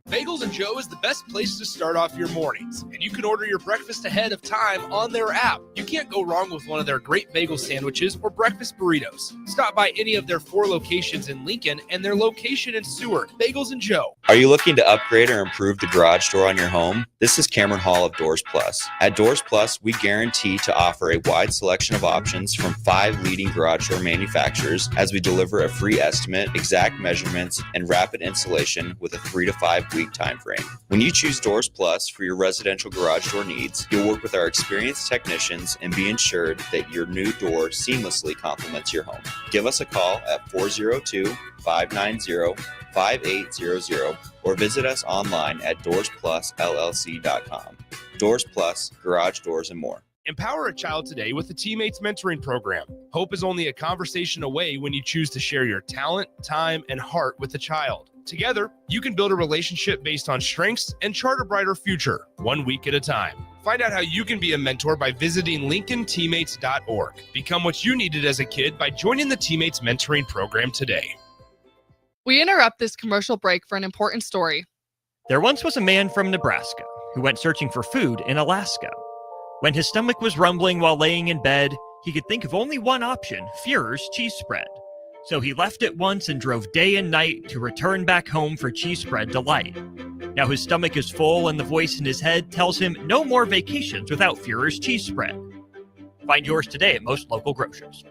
Bagels and Joe is the best place to start off your mornings, and you can order your breakfast ahead of time on their app. You can't go wrong with one of their great bagel sandwiches or breakfast burritos. Stop by any of their 4 locations in Lincoln and their location in Seward. Bagels and Joe. Are you looking to upgrade or improve the garage door on your home? This is Cameron Hall of Doors Plus. At Doors Plus, we guarantee to offer a wide selection of options from 5 leading garage door manufacturers as we deliver a free estimate, exact measurements, and rapid installation with a 3 to 5 week time frame. When you choose Doors Plus for your residential garage door needs, you'll work with our experienced technicians and be ensured that your new door seamlessly complements your home. Give us a call at 402-590-5800 or visit us online at doorsplusllc.com. Doors Plus, garage doors and more. Empower a child today with the Teammates Mentoring Program. Hope is only a conversation away when you choose to share your talent, time, and heart with the child. Together, you can build a relationship based on strengths and chart a brighter future, 1 week at a time. Find out how you can be a mentor by visiting LincolnTeammates.org. Become what you needed as a kid by joining the Teammates Mentoring Program today. We interrupt this commercial break for an important story. There once was a man from Nebraska who went searching for food in Alaska. When his stomach was rumbling while laying in bed, he could think of only one option, Führer's cheese spread. So he left it once and drove day and night to return back home for cheese spread delight. Now his stomach is full and the voice in his head tells him no more vacations without Führer's cheese spread. Find yours today at most local grocers.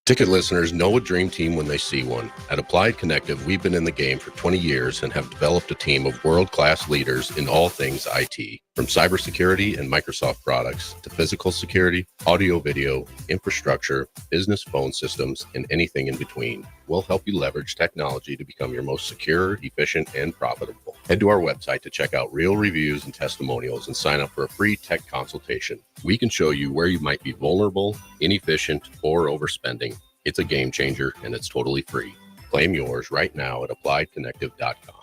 Ticket listeners know a dream team when they see one. At Applied Connective, we've been in the game for 20 years and have developed a team of world-class leaders in all things IT. From cybersecurity and Microsoft products to physical security, audio-video, infrastructure, business phone systems, and anything in between, we'll help you leverage technology to become your most secure, efficient, and profitable. Head to our website to check out real reviews and testimonials and sign up for a free tech consultation. We can show you where you might be vulnerable, inefficient, or overspending. It's a game changer, and it's totally free. Claim yours right now at appliedconnective.com.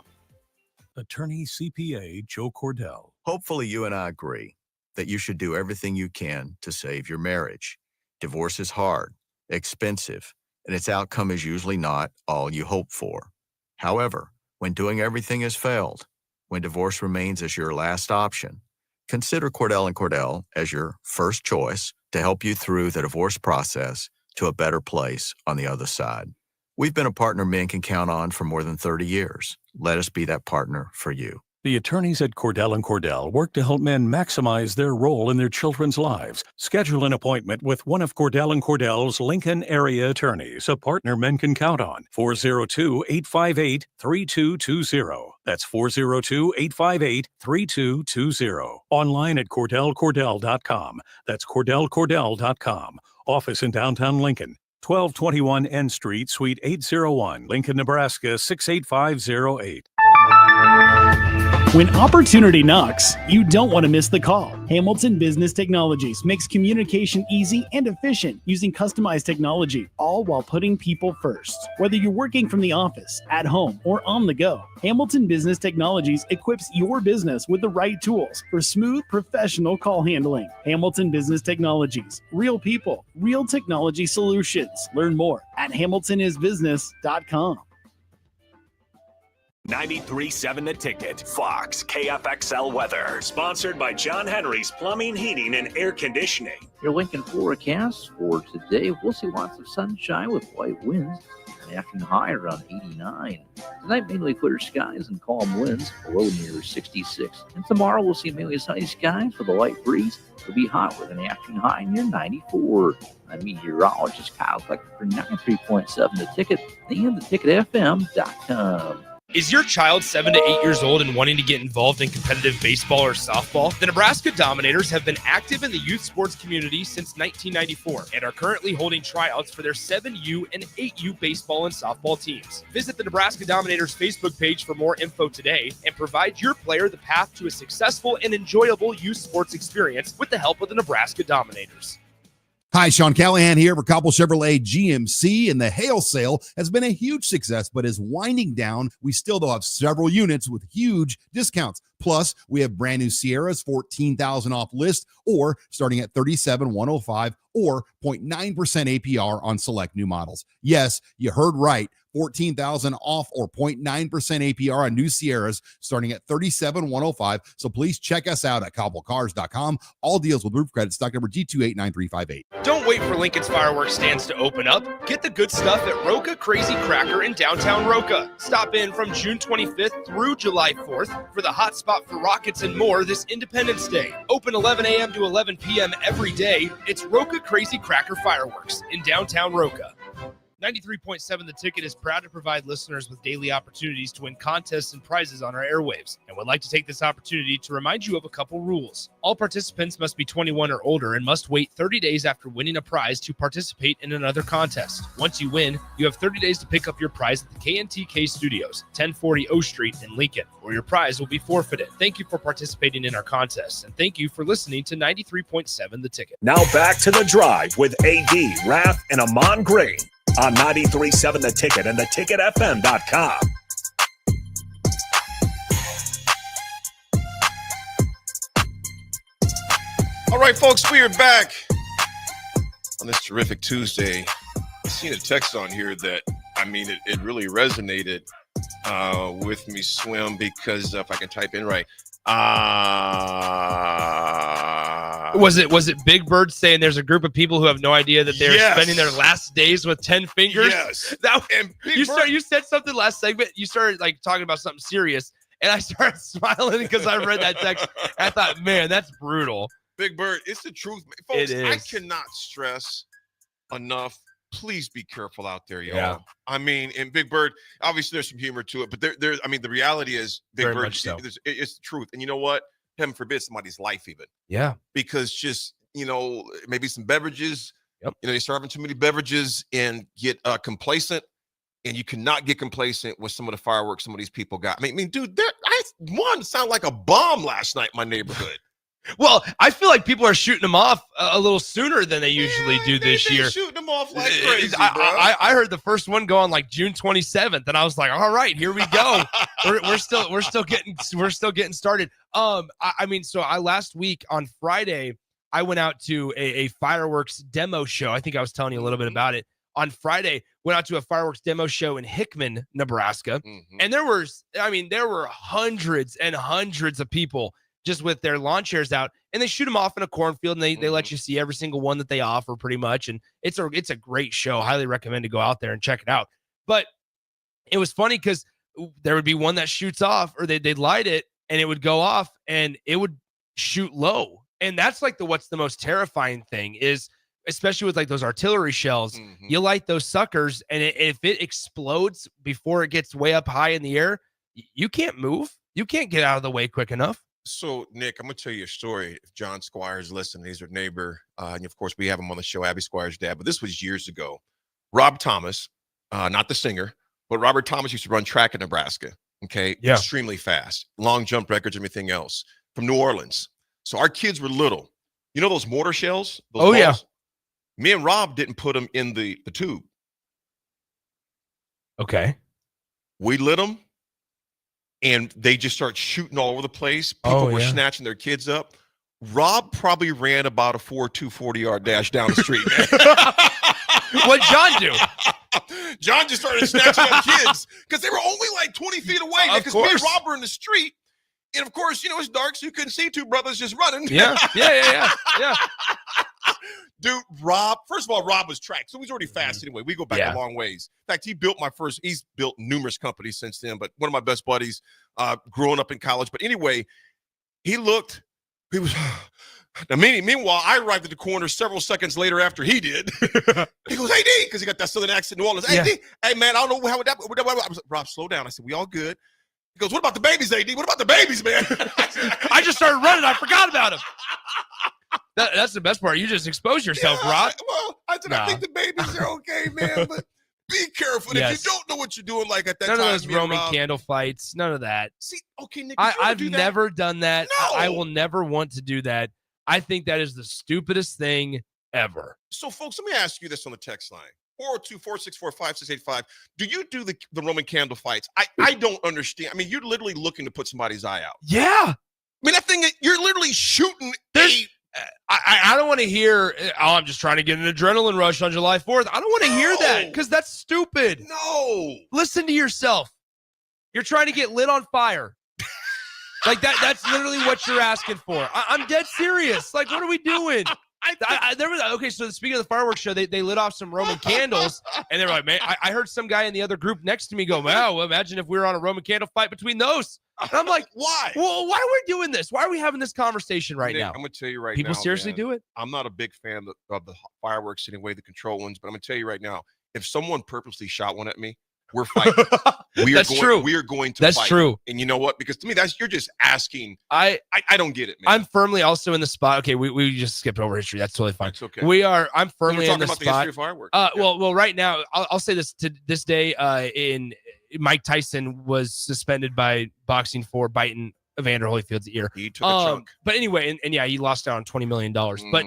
Attorney CPA Joe Cordell. Hopefully you and I agree that you should do everything you can to save your marriage. Divorce is hard, expensive, and its outcome is usually not all you hope for. However, when doing everything has failed, when divorce remains as your last option, consider Cordell & Cordell as your first choice to help you through the divorce process to a better place on the other side. We've been a partner men can count on for more than 30 years. Let us be that partner for you. The attorneys at Cordell & Cordell work to help men maximize their role in their children's lives. Schedule an appointment with one of Cordell & Cordell's Lincoln area attorneys, a partner men can count on. 402-858-3220. That's 402-858-3220. Online at CordellCordell.com. That's CordellCordell.com. Office in downtown Lincoln. 1221 N Street, Suite 801, Lincoln, Nebraska 68508. When opportunity knocks, you don't want to miss the call. Hamilton Business Technologies makes communication easy and efficient using customized technology, all while putting people first. Whether you're working from the office, at home, or on the go, Hamilton Business Technologies equips your business with the right tools for smooth, professional call handling. Hamilton Business Technologies. Real people, real technology solutions. Learn more at hamiltonisbusiness.com. 93.7 The Ticket, Fox, KFXL weather. Sponsored by John Henry's Plumbing, Heating, and Air Conditioning. Your Lincoln forecast for today, we'll see lots of sunshine with light winds. An afternoon high around 89. Tonight, mainly clear skies and calm winds, below near 66. And tomorrow, we'll see mainly sunny skies with a light breeze. It'll be hot with an afternoon high near 94. I'm meteorologist Kyle Fleck for 93.7 The Ticket and theticketfm.com. Is your child 7 to 8 years old and wanting to get involved in competitive baseball or softball? The Nebraska Dominators have been active in the youth sports community since 1994 and are currently holding tryouts for their 7U and 8U baseball and softball teams. Visit the Nebraska Dominators Facebook page for more info today and provide your player the path to a successful and enjoyable youth sports experience with the help of the Nebraska Dominators. Hi, Sean Callahan here for Cobble Chevrolet GMC, and the hail sale has been a huge success, but is winding down. We still though have several units with huge discounts. Plus, we have brand new Sierras, $14,000 off list, or starting at $37,105, or 0.9% APR on select new models. Yes, you heard right. $14,000 off or 0.9% APR on new Sierras starting at $37,105. So please check us out at cobblecars.com. All deals with roof credit, stock number G289358. Don't wait for Lincoln's fireworks stands to open up. Get the good stuff at Roca Crazy Cracker in downtown Roca. Stop in from June 25th through July 4th for the hot spot for rockets and more this Independence Day. Open 11 a.m. to 11 p.m. every day. It's Roca Crazy Cracker Fireworks in downtown Roca. 93.7 The Ticket is proud to provide listeners with daily opportunities to win contests and prizes on our airwaves, and would like to take this opportunity to remind you of a couple rules. All participants must be 21 or older and must wait 30 days after winning a prize to participate in another contest. Once you win, you have 30 days to pick up your prize at the KNTK Studios, 1040 O Street in Lincoln, or your prize will be forfeited. Thank you for participating in our contests, and thank you for listening to 93.7 The Ticket. Now back to The Drive with AD, Raff, and Ahman Green on 93.7 The Ticket and theticketfm.com. All right, folks, we are back on this terrific Tuesday. I seen a text on here that, I mean, it really resonated with me, Swim, because if I can type in right. Was it Big Bird saying there's a group of people who have no idea that they're spending their last days with 10 fingers? Yes. You said something last segment. You started like talking about something serious, and I started smiling because I read that text. And I thought, man, that's brutal. Big Bird, it's the truth, folks. It is. I cannot stress enough. Please be careful out there, y'all. Yeah. I mean, and Big Bird, obviously there's some humor to it, but there. I mean, the reality is, Big Very Bird, much so. it's the truth. And you know what? Heaven forbid somebody's life even. Yeah. Because just, maybe some beverages, they start having too many beverages and get complacent. And you cannot get complacent with some of the fireworks some of these people got. I mean, dude, one sounded like a bomb last night in my neighborhood. Well, I feel like people are shooting them off a little sooner than they usually do this year. Shooting them off like crazy, bro. I heard the first one go on like June 27th, and I was like, all right, here we go. we're still getting started. Last week on Friday, I went out to a fireworks demo show. I think I was telling you a little bit about it. On Friday, went out to a fireworks demo show in Hickman, Nebraska, and there were hundreds and hundreds of people just with their lawn chairs out, and they shoot them off in a cornfield, and they let you see every single one that they offer pretty much. And it's a great show. Highly recommend to go out there and check it out. But it was funny because there would be one that shoots off, or they'd light it and it would go off and it would shoot low. And that's like what's the most terrifying thing is, especially with like those artillery shells, you light those suckers, and if it explodes before it gets way up high in the air, you can't move. You can't get out of the way quick enough. So, Nick, I'm going to tell you a story. If John Squires listening, he's our neighbor. And, of course, we have him on the show, Abby Squires' dad. But this was years ago. Rob Thomas, not the singer, but Robert Thomas used to run track in Nebraska. Okay. Yeah. Extremely fast. Long jump records, everything else. From New Orleans. So our kids were little. You know those mortar shells? Those balls? Yeah. Me and Rob didn't put them in the tube. Okay. We lit them, and they just start shooting all over the place. People were snatching their kids up. Rob probably ran about a 4.2 40-yard dash down the street. What'd John do? John just started snatching up kids because they were only like 20 feet away. Because me and Rob were in the street. And, of course, it's dark, so you couldn't see two brothers just running. Yeah. Dude, Rob, first of all, Rob was tracked, so he's already fast anyway. We go back a long ways. In fact, he's built numerous companies since then, but one of my best buddies growing up in college. But anyway, meanwhile, I arrived at the corner several seconds later after he did. He goes, "Hey, D," because he got that southern accent in New Orleans. "Hey, D, hey, man, I don't know how would that." I was like, "Rob, slow down." I said, "We all good." He goes, "What about the babies, AD? What about the babies, man?" I just started running. I forgot about him. That's the best part. You just expose yourself, Rob. I think the babies are okay, man, but be careful. If you don't know what you're doing, like at that None time. None of those Roman candle fights. None of that. See, okay, Nick, I've never done that. No. I will never want to do that. I think that is the stupidest thing ever. So, folks, let me ask you this on the text line. 402-464-5685. Do you do the Roman candle fights? I don't understand. I mean, you're literally looking to put somebody's eye out. Yeah. I mean, that thing, you're literally shooting I don't want to hear, I'm just trying to get an adrenaline rush on July 4th. I don't want to hear that because that's stupid. No. Listen to yourself. You're trying to get lit on fire. Like that's literally what you're asking for. I'm dead serious. Like, what are we doing? Okay, so speaking of the fireworks show, they lit off some Roman candles, and they were like, man, I heard some guy in the other group next to me go, wow, well, imagine if we were on a Roman candle fight between those. And I'm like, why? Well, why are we doing this? Why are we having this conversation right now? I'm going to tell you right now. People seriously do it? I'm not a big fan of the fireworks anyway, the control ones, but I'm going to tell you right now, if someone purposely shot one at me, we're fighting. That's true. We are going to That's fight. true. And you know what? Because to me, you're just asking. I don't get it, man. I'm firmly also in the spot. Okay, we just skipped over history. That's totally fine. It's okay. I'm firmly in the about spot. The history of fireworks. Well, right now, I'll say this to this day. In Mike Tyson was suspended by boxing for biting Evander Holyfield's ear. He took a chunk. But anyway, and yeah, he lost out on $20 million. But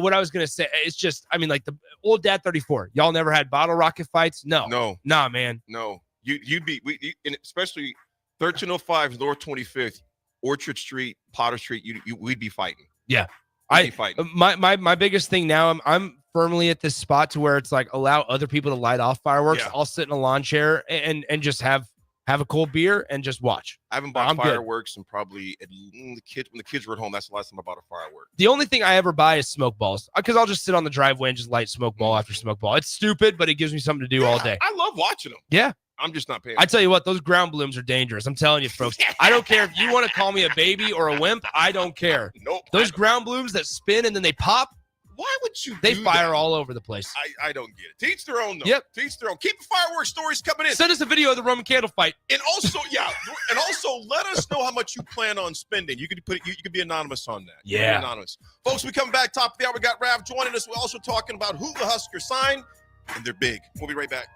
what I was gonna say, it's just, I mean, like the old Dad 34. Y'all never had bottle rocket fights? No, nah, man. No, and especially 1305 North 25th, Orchard Street, Potter Street. We'd be fighting. Yeah, We'd be fighting. My biggest thing now, I'm firmly at this spot to where it's like allow other people to light off fireworks. Yeah. I'll sit in a lawn chair and just have a cold beer and just watch. I haven't bought fireworks and probably when the kids were at home. That's the last time I bought a firework. The only thing I ever buy is smoke balls because I'll just sit on the driveway and just light smoke ball after smoke ball. It's stupid, but it gives me something to do all day. I love watching them. Yeah. I'm just not paying. I tell you what, those ground blooms are dangerous. I'm telling you, folks. I don't care if you want to call me a baby or a wimp. I don't care. Nope. Those ground blooms that spin and then they pop. Why would you? They fire all over the place. I don't get it. Teach their own, though. Yep. Teach their own. Keep the fireworks stories coming in. Send us a video of the Roman candle fight. And also, let us know how much you plan on spending. You could be anonymous on that. You Yeah. could be anonymous. Folks, we come back top of the hour. We got Raff joining us. We're also talking about who the Huskers signed, and they're big. We'll be right back.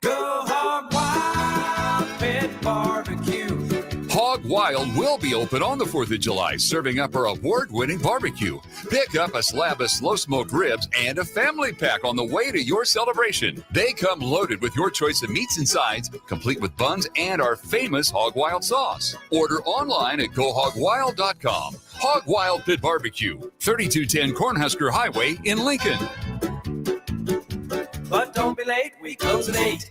Go Hog Wild Pit Barbecue. Hog Wild will be open on the 4th of July, serving up our award-winning barbecue. Pick up a slab of slow-smoked ribs and a family pack on the way to your celebration. They come loaded with your choice of meats and sides, complete with buns and our famous Hog Wild sauce. Order online at gohogwild.com. Hog Wild Pit Barbecue, 3210 Cornhusker Highway in Lincoln. But don't be late, we close at 8.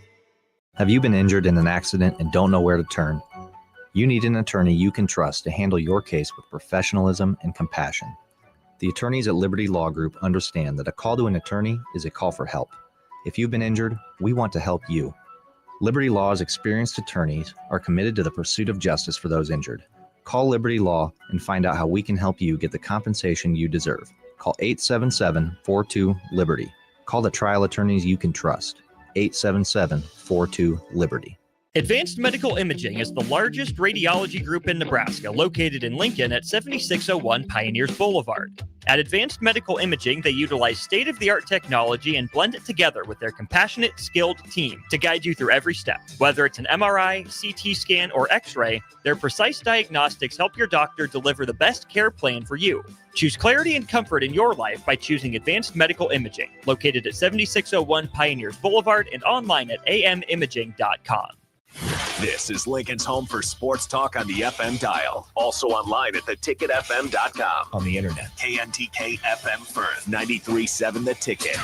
Have you been injured in an accident and don't know where to turn? You need an attorney you can trust to handle your case with professionalism and compassion. The attorneys at Liberty Law Group understand that a call to an attorney is a call for help. If you've been injured, we want to help you. Liberty Law's experienced attorneys are committed to the pursuit of justice for those injured. Call Liberty Law and find out how we can help you get the compensation you deserve. Call 877-42-LIBERTY. Call the trial attorneys you can trust. 877-42-LIBERTY. Advanced Medical Imaging is the largest radiology group in Nebraska, located in Lincoln at 7601 Pioneers Boulevard. At Advanced Medical Imaging, they utilize state-of-the-art technology and blend it together with their compassionate, skilled team to guide you through every step. Whether it's an MRI, CT scan, or X-ray, their precise diagnostics help your doctor deliver the best care plan for you. Choose clarity and comfort in your life by choosing Advanced Medical Imaging, located at 7601 Pioneers Boulevard and online at amimaging.com. This is Lincoln's home for sports talk on the FM dial. Also online at theticketfm.com. On the internet, KNTK FM Firth, 93.7 The Ticket.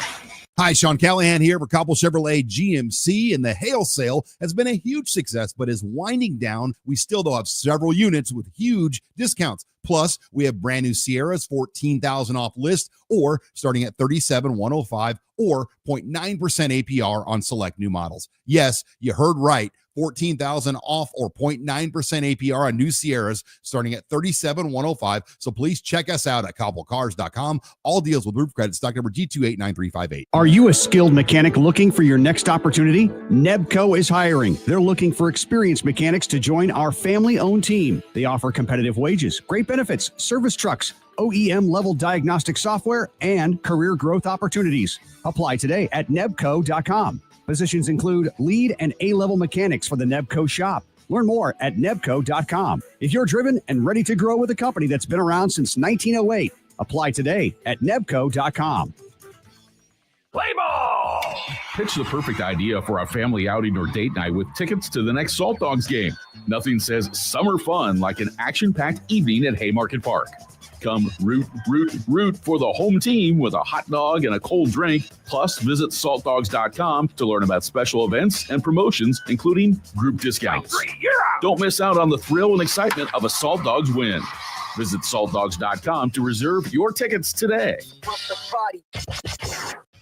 Hi, Sean Callahan here for Cobble Chevrolet GMC, and the hail sale has been a huge success, but is winding down. We still though have several units with huge discounts. Plus, we have brand new Sierras, $14,000 off list, or starting at $37,105, or 0.9% APR on select new models. Yes, you heard right. $14,000 off or 0.9% APR on new Sierras starting at $37,105. So please check us out at cobblecars.com. All deals with roof credit, stock number G2899358. Are you a skilled mechanic looking for your next opportunity? Nebco is hiring. They're looking for experienced mechanics to join our family-owned team. They offer competitive wages, great benefits, service trucks, OEM-level diagnostic software, and career growth opportunities. Apply today at nebco.com. Positions include lead and A-level mechanics for the Nebco shop. Learn more at nebco.com. If you're driven and ready to grow with a company that's been around since 1908, apply today at nebco.com. Play ball! Pitch the perfect idea for a family outing or date night with tickets to the next Salt Dogs game. Nothing says summer fun like an action-packed evening at Haymarket Park. Come root for the home team with a hot dog and a cold drink. Plus, visit saltdogs.com to learn about special events and promotions, including group discounts. Don't miss out on the thrill and excitement of a Salt Dogs win. Visit saltdogs.com to reserve your tickets today.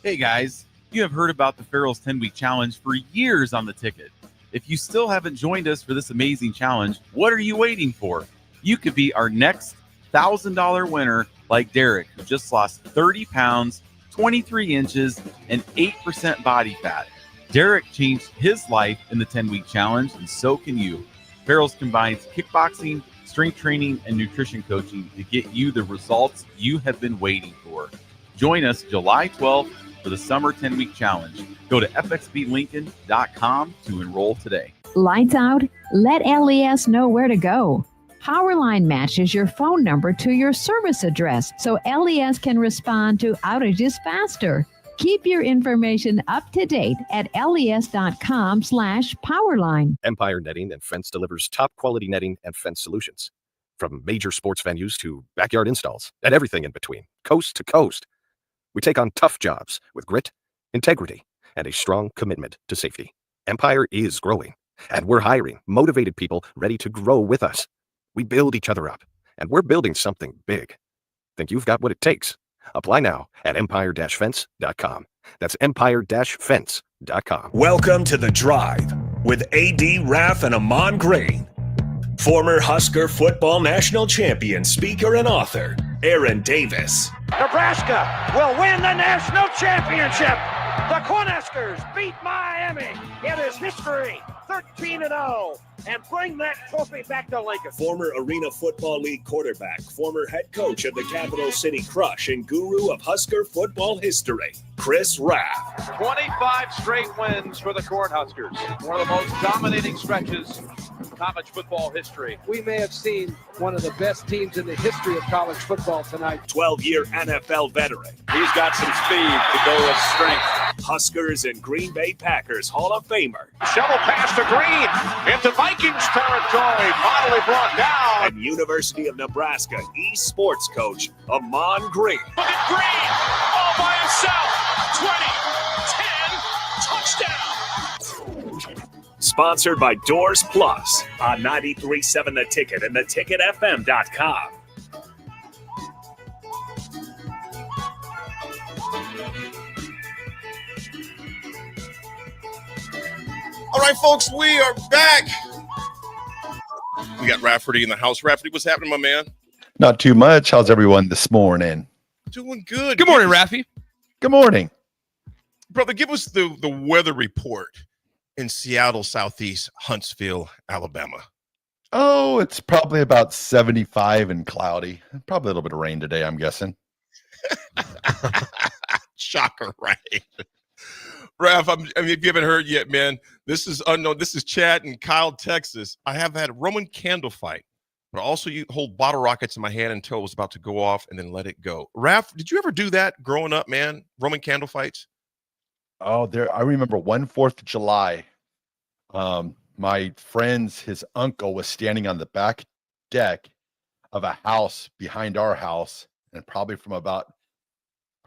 Hey guys, you have heard about the Farrell's 10-week challenge for years on the ticket. If you still haven't joined us for this amazing challenge, what are you waiting for? You could be our next $1,000 winner like Derek, who just lost 30 pounds, 23 inches, and 8% body fat. Derek changed his life in the 10-week challenge, and so can you. Farrell's combines kickboxing, strength training, and nutrition coaching to get you the results you have been waiting for. Join us July 12th for the Summer 10-Week Challenge. Go to fxblincoln.com to enroll today. Lights out? Let LES know where to go. Powerline matches your phone number to your service address so LES can respond to outages faster. Keep your information up to date at les.com/powerline. Empire Netting and Fence delivers top quality netting and fence solutions. From major sports venues to backyard installs and everything in between, coast to coast. We take on tough jobs with grit, integrity, and a strong commitment to safety. Empire is growing, and we're hiring motivated people ready to grow with us. We build each other up, and we're building something big. Think you've got what it takes? Apply now at empire-fence.com. That's empire-fence.com. Welcome to The Drive with A.D. Raff and Ahman Green. Former Husker football national champion, speaker, and author, Aaron Davis. Nebraska will win the national championship. The Cornhuskers beat Miami. It is history, 13-0, and bring that trophy back to Lincoln. Former Arena Football League quarterback, former head coach of the Capital City Crush, and guru of Husker football history, Chris Raff. 25 straight wins for the Cornhuskers. One of the most dominating stretches in college football history. We may have seen one of the best teams in the history of college football tonight. 12-year NFL veteran. He's got some speed to go with strength. Huskers and Green Bay Packers Hall of Famer. Shovel pass to Green into Vikings territory. Finally brought down. And University of Nebraska eSports coach, Ahman Green. Look at Green all by himself. 20, 10, touchdown. Sponsored by Doors Plus on 93.7 The Ticket and theticketfm.com. All right, folks, we are back. We got Rafferty in the house. Rafferty, what's happening, my man? Not too much. How's everyone this morning? Doing good. Good morning, Raffy. Good morning. Brother, give us the weather report. in Seattle, Southeast, Huntsville, Alabama? Oh, it's probably about 75 and cloudy. Probably a little bit of rain today, I'm guessing. Shocker, right? Raff, I mean, if you haven't heard yet, man, this is unknown. This is Chad in Kyle, Texas. I have had a Roman candle fight, but also you hold bottle rockets in my hand until it was about to go off and then let it go. Raff, did you ever do that growing up, man? Roman candle fights? Oh, I remember one 4th of July. My friend's, his uncle was standing on the back deck of a house behind our house, and probably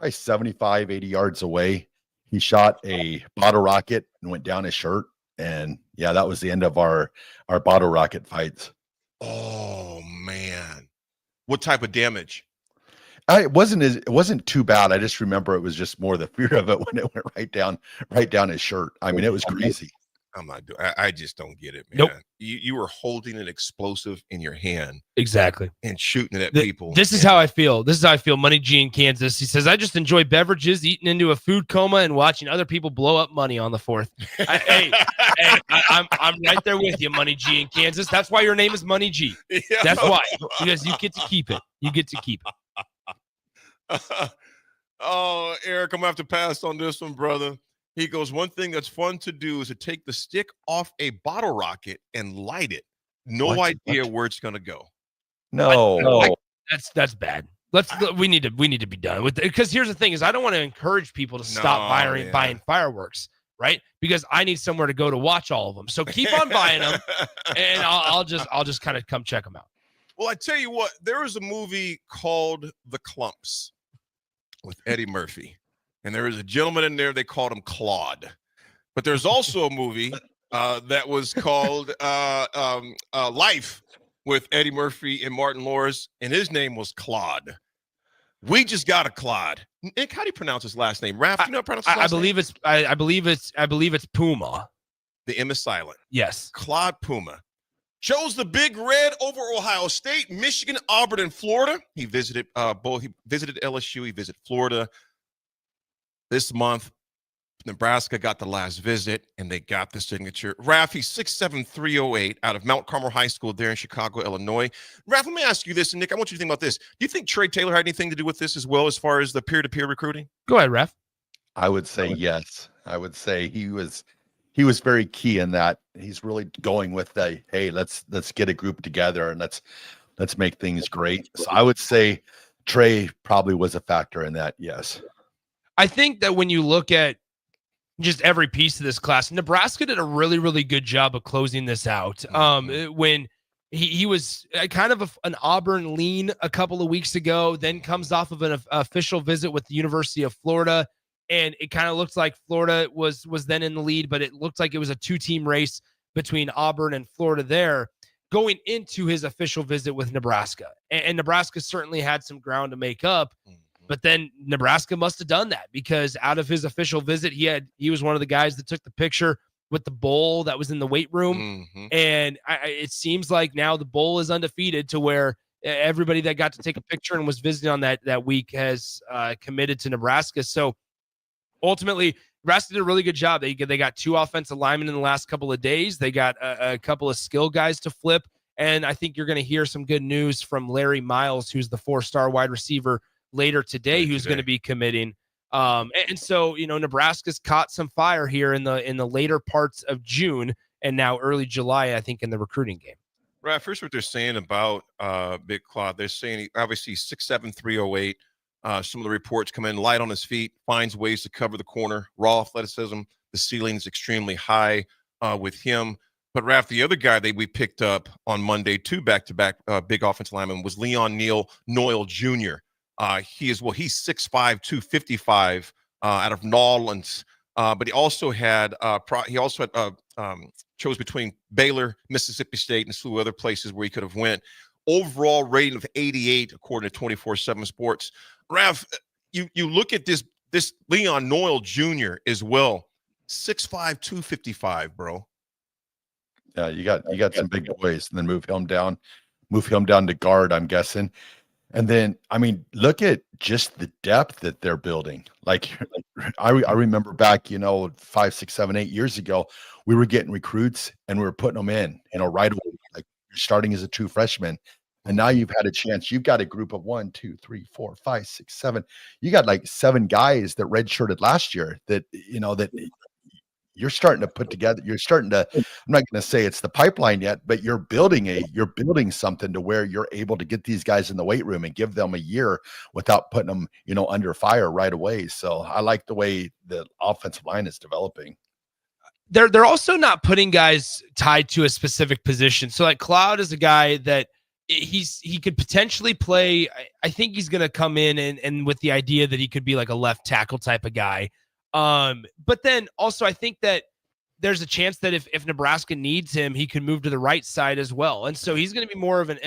75, 80 yards away, he shot a bottle rocket and went down his shirt. And yeah, that was the end of our bottle rocket fights. Oh man. What type of damage? It wasn't too bad. I just remember it was just more the fear of it when it went right down his shirt. I mean, it was crazy. I'm not doing. I just don't get it, man. Nope. You were holding an explosive in your hand, Exactly. and shooting it at people. This is how I feel. This is how I feel. Money G in Kansas. He says, I just enjoy beverages, eating into a food coma, and watching other people blow up money on the 4th. I'm right there with you, Money G in Kansas. That's why your name is Money G. Yeah. That's why. Because you get to keep it. You get to keep it. Oh, Eric, I'm gonna have to pass on this one, brother. He goes, one thing that's fun to do is to take the stick off a bottle rocket and light it. No idea where it's gonna go. No. That's bad. We need to be done with it. Because here's the thing: is I don't want to encourage people to stop buying fireworks, right? Because I need somewhere to go to watch all of them. So keep on buying them, and I'll just kind of come check them out. Well, I tell you what, there was a movie called The Clumps with Eddie Murphy. And there is a gentleman in there, they called him Claude. But there's also a movie that was called Life with Eddie Murphy and Martin Lawrence, and his name was Claude. We just got a Claude. Nick, how do you pronounce his last name? Raff, you know how to pronounce his last name? I believe it's Puma. The M is silent. Yes. Claude Puma. Chose the Big Red over Ohio State, Michigan, Auburn, and Florida. He visited both. He visited LSU. He visited Florida. This month, Nebraska got the last visit, and they got the signature. Raff, he's 6'7", 308 out of Mount Carmel High School there in Chicago, Illinois. Raff, let me ask you this, and Nick, I want you to think about this. Do you think Trey Taylor had anything to do with this as well as far as the peer-to-peer recruiting? Go ahead, Raff. I would say yes. I would say he was very key in that. He's really going with the, hey, let's get a group together and let's make things great. So I would say Trey probably was a factor in that. Yes. I think that when you look at just every piece of this class, Nebraska did a really, really good job of closing this out. When he was kind of an Auburn lean a couple of weeks ago, then comes off of an official visit with the University of Florida, and it kind of looks like Florida was then in the lead, but it looked like it was a 2-team race between Auburn and Florida there going into his official visit with Nebraska. And Nebraska certainly had some ground to make up. But then Nebraska must have done that because out of his official visit, he was one of the guys that took the picture with the bowl that was in the weight room. And it seems like now the bowl is undefeated to where everybody that got to take a picture and was visiting on that week has committed to Nebraska. So ultimately, Nebraska did a really good job. They got 2 offensive linemen in the last couple of days. They got a couple of skill guys to flip. And I think you're going to hear some good news from Larry Miles, who's the 4-star wide receiver later today, who's going to be committing. And so, Nebraska's caught some fire here in the later parts of June and now early July, I think, in the recruiting game. Right. First, what they're saying about Big Claude, they're saying obviously 6'7", 308. Some of the reports come in light on his feet, finds ways to cover the corner, raw athleticism. The ceiling's extremely high with him. But Raff, the other guy that we picked up on Monday, 2 back-to-back big offensive linemen, was Leon Noyle Jr. He's 6'5", 255 out of Nolans. But he also had chose between Baylor, Mississippi State, and a slew of other places where he could have went. Overall rating of 88 according to 24/7 Sports. Raff, you look at this Leon Noyle Jr. as well, 6'5", 255, bro. Yeah, you got some big boys, and then move him down to guard, I'm guessing. And then, I mean, look at just the depth that they're building. Like, I remember back, 5, 6, 7, 8 years ago, we were getting recruits and we were putting them in, right away, like you're starting as a true freshman. And now you've had a chance. You've got a group of 1, 2, 3, 4, 5, 6, 7. You got like 7 guys that redshirted last year that, that you're starting to put together. You're starting to, I'm not going to say it's the pipeline yet, but you're building something to where you're able to get these guys in the weight room and give them a year without putting them, under fire right away. So I like the way the offensive line is developing. They're also not putting guys tied to a specific position. So like Cloud is a guy that he could potentially play. I think he's going to come in and with the idea that he could be like a left tackle type of guy. But then also I think that there's a chance that if Nebraska needs him, he could move to the right side as well. And so he's going to be more of an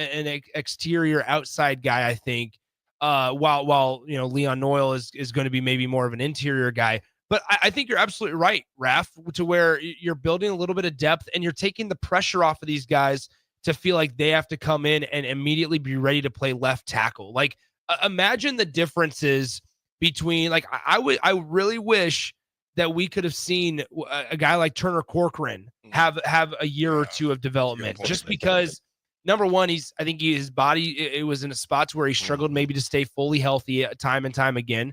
exterior outside guy, I think, while Leon Noyle is going to be maybe more of an interior guy. But I think you're absolutely right, Raff, to where you're building a little bit of depth and you're taking the pressure off of these guys to feel like they have to come in and immediately be ready to play left tackle. Like, imagine the differences between, like, I really wish that we could have seen a guy like Turner Corcoran have a year or two of development, just because number one, I think his body, it was in a spot where he struggled maybe to stay fully healthy time and time again.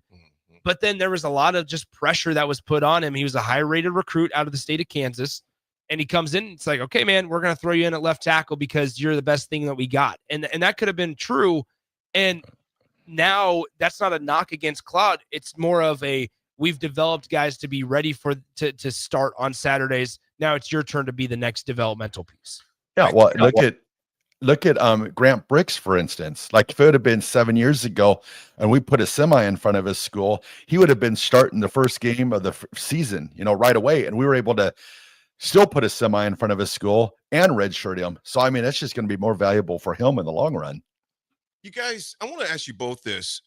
But then there was a lot of just pressure that was put on him. He was a high-rated recruit out of the state of Kansas, and he comes in. It's like, okay, man, we're going to throw you in at left tackle because you're the best thing that we got. And that could have been true. And now that's not a knock against Cloud. It's more of we've developed guys to be ready to start on Saturdays. Now it's your turn to be the next developmental piece. Yeah, well, look at Grant Bricks, for instance. Like, if it would have been 7 years ago and we put a semi in front of his school, he would have been starting the first game of the season, right away. And we were able to still put a semi in front of his school and redshirt him. So, I mean, that's just going to be more valuable for him in the long run. You guys, I want to ask you both this.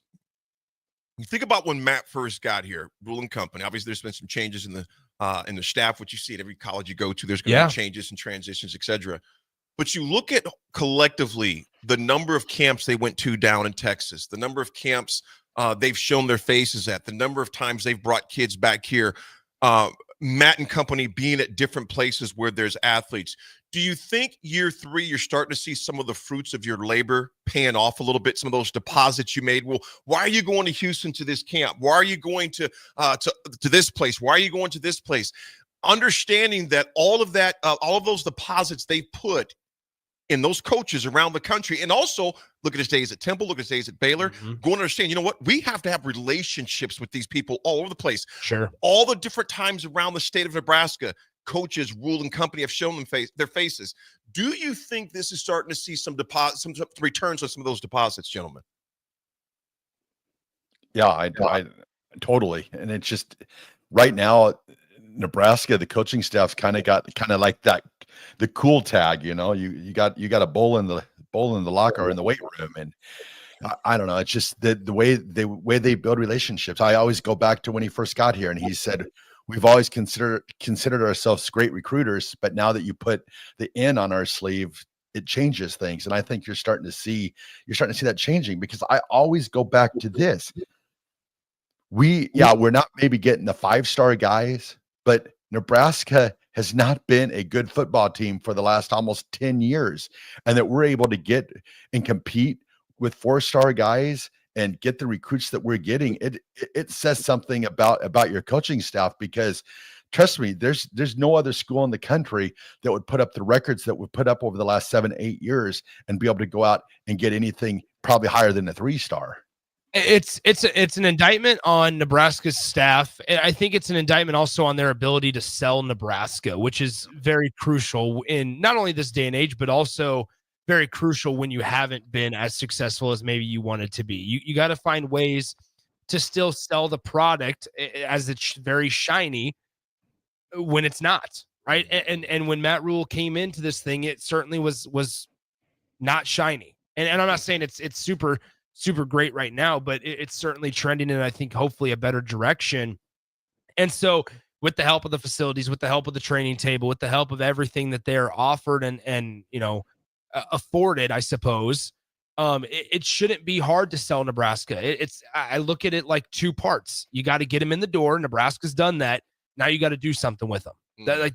You think about when Matt first got here, Rule and Company. Obviously, there's been some changes in the staff, which you see at every college you go to. There's going to be changes and transitions, et cetera. But you look at collectively the number of camps they went to down in Texas, the number of camps they've shown their faces at, the number of times they've brought kids back here, Matt and company being at different places where there's athletes. Do you think year 3 you're starting to see some of the fruits of your labor paying off a little bit, some of those deposits you made? Well, why are you going to Houston to this camp? Why are you going to this place? Why are you going to this place? Understanding that all of those deposits they put in those coaches around the country, and also look at his days at Temple, look at his days at Baylor, going to understand, you know what? We have to have relationships with these people all over the place. Sure. All the different times around the state of Nebraska, coaches, Rule and Company have shown them their faces. Do you think this is starting to see some returns on some of those deposits, gentlemen? Yeah, I totally. And it's just right now, Nebraska, the coaching staff's kind of like that, the cool tag, you got a bowl in the locker in the weight room. And I don't know. It's just the way they build relationships. I always go back to when he first got here and he said, we've always considered ourselves great recruiters, but now that you put the N on our sleeve, it changes things. And I think you're starting to see that changing, because I always go back to this. We're not maybe getting the 5-star guys, but Nebraska has not been a good football team for the last almost 10 years. And that we're able to get and compete with 4-star guys and get the recruits that we're getting. It says something about your coaching staff, because trust me, there's no other school in the country that would put up the records that we've put up over the last 7-8 years and be able to go out and get anything probably higher than a 3-star. It's an indictment on Nebraska's staff. And I think it's an indictment also on their ability to sell Nebraska, which is very crucial in not only this day and age, but also very crucial when you haven't been as successful as maybe you wanted to be. You got to find ways to still sell the product as it's very shiny when it's not, right? And when Matt Rule came into this thing, it certainly was not shiny. And I'm not saying it's super great right now, but it's certainly trending in, I think, hopefully a better direction. And so with the help of the facilities, with the help of the training table, with the help of everything that they're offered and afforded, I suppose, It shouldn't be hard to sell Nebraska. I look at it like two parts. You got to get them in the door. Nebraska's done that. Now you got to do something with them.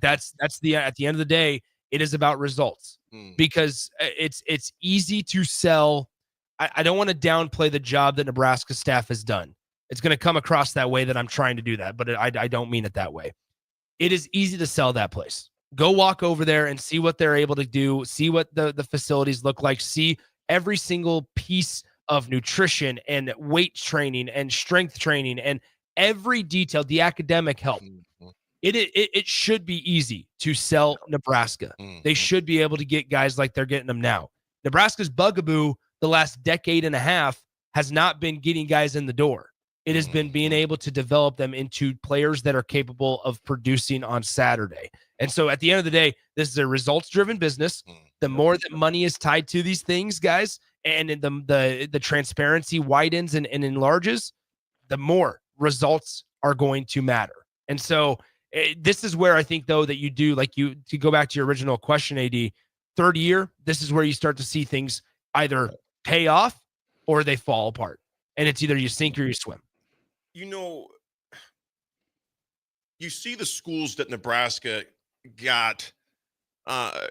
That's the at the end of the day, it is about results because it's easy to sell. I don't want to downplay the job that Nebraska staff has done. It's going to come across that way that I'm trying to do that, but I don't mean it that way. It is easy to sell that place. Go walk over there and see what they're able to do. See what the facilities look like. See every single piece of nutrition and weight training and strength training and every detail, the academic help. It should be easy to sell Nebraska. They should be able to get guys like they're getting them now. Nebraska's bugaboo the last decade and a half has not been getting guys in the door. It has been being able to develop them into players that are capable of producing on Saturday. And so at the end of the day, this is a results-driven business. The more that money is tied to these things, guys, and the transparency widens and enlarges, the more results are going to matter. And so this is where I think, though, that you do, like you, to go back to your original question, AD, third year, this is where you start to see things either pay off or they fall apart. And it's either you sink or you swim. You know, you see the schools that Nebraska got,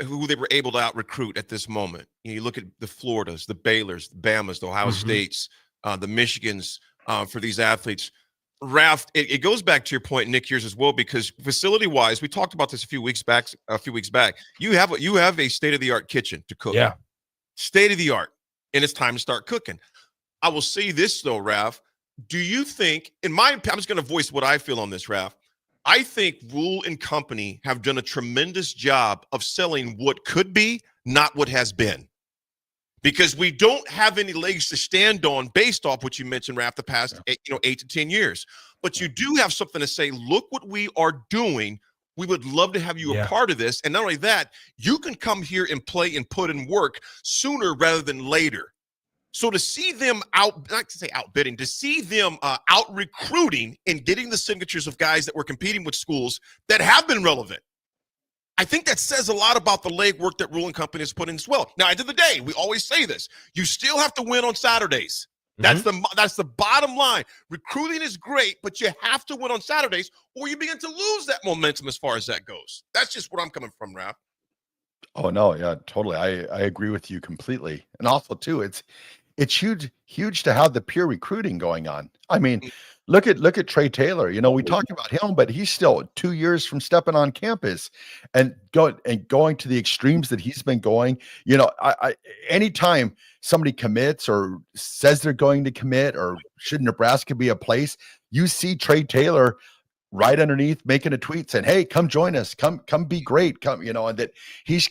who they were able to out-recruit at this moment. You look at the Floridas, the Baylors, the Bamas, the Ohio States, the Michigans for these athletes. Raff, it goes back to your point, Nick, yours as well, because facility-wise, we talked about this a few weeks back. You have a state-of-the-art kitchen to cook. Yeah, state-of-the-art, and it's time to start cooking. I will say this though, Raff. Do you think, I'm just going to voice what I feel on this, Raff. I think Rule and company have done a tremendous job of selling what could be, not what has been. Because we don't have any legs to stand on based off what you mentioned, Raff, the past 8 to 10 years. But you do have something to say, look what we are doing. We would love to have you a part of this. And not only that, you can come here and play and put in work sooner rather than later. So to see them outbidding, to see them out recruiting and getting the signatures of guys that were competing with schools that have been relevant, I think that says a lot about the legwork that Rule and Company has put in as well. Now, at the end of the day, we always say this: you still have to win on Saturdays. That's the bottom line. Recruiting is great, but you have to win on Saturdays, or you begin to lose that momentum as far as that goes. That's just where I'm coming from, Raff. Oh no, yeah, totally. I agree with you completely. And also too, it's huge to have the peer recruiting going on. I mean, look at Trey Taylor. You know, we talk about him, but he's still 2 years from stepping on campus and going to the extremes that he's been going. You know, I anytime somebody commits or says they're going to commit, or should Nebraska be a place, you see Trey Taylor right underneath making a tweet saying, "Hey, come join us, come be great, come," you know, and that he's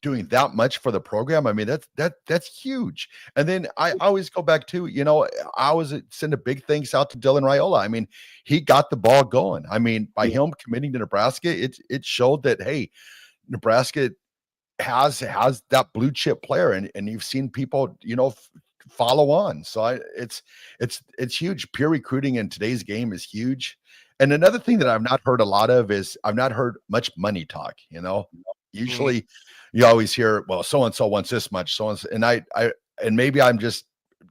doing that much for the program. I mean, that's huge. And then I always go back to, you know, I always send a big thanks out to Dylan Raiola. I mean, he got the ball going. I mean, by him committing to Nebraska, it showed that, hey, Nebraska has that blue chip player, and you've seen people, you know, follow on. So it's huge. Peer recruiting in today's game is huge. And another thing that I've not heard a lot of is I've not heard much money talk. You know, usually you always hear, well, so-and-so wants this much, so-and-so, and maybe I'm just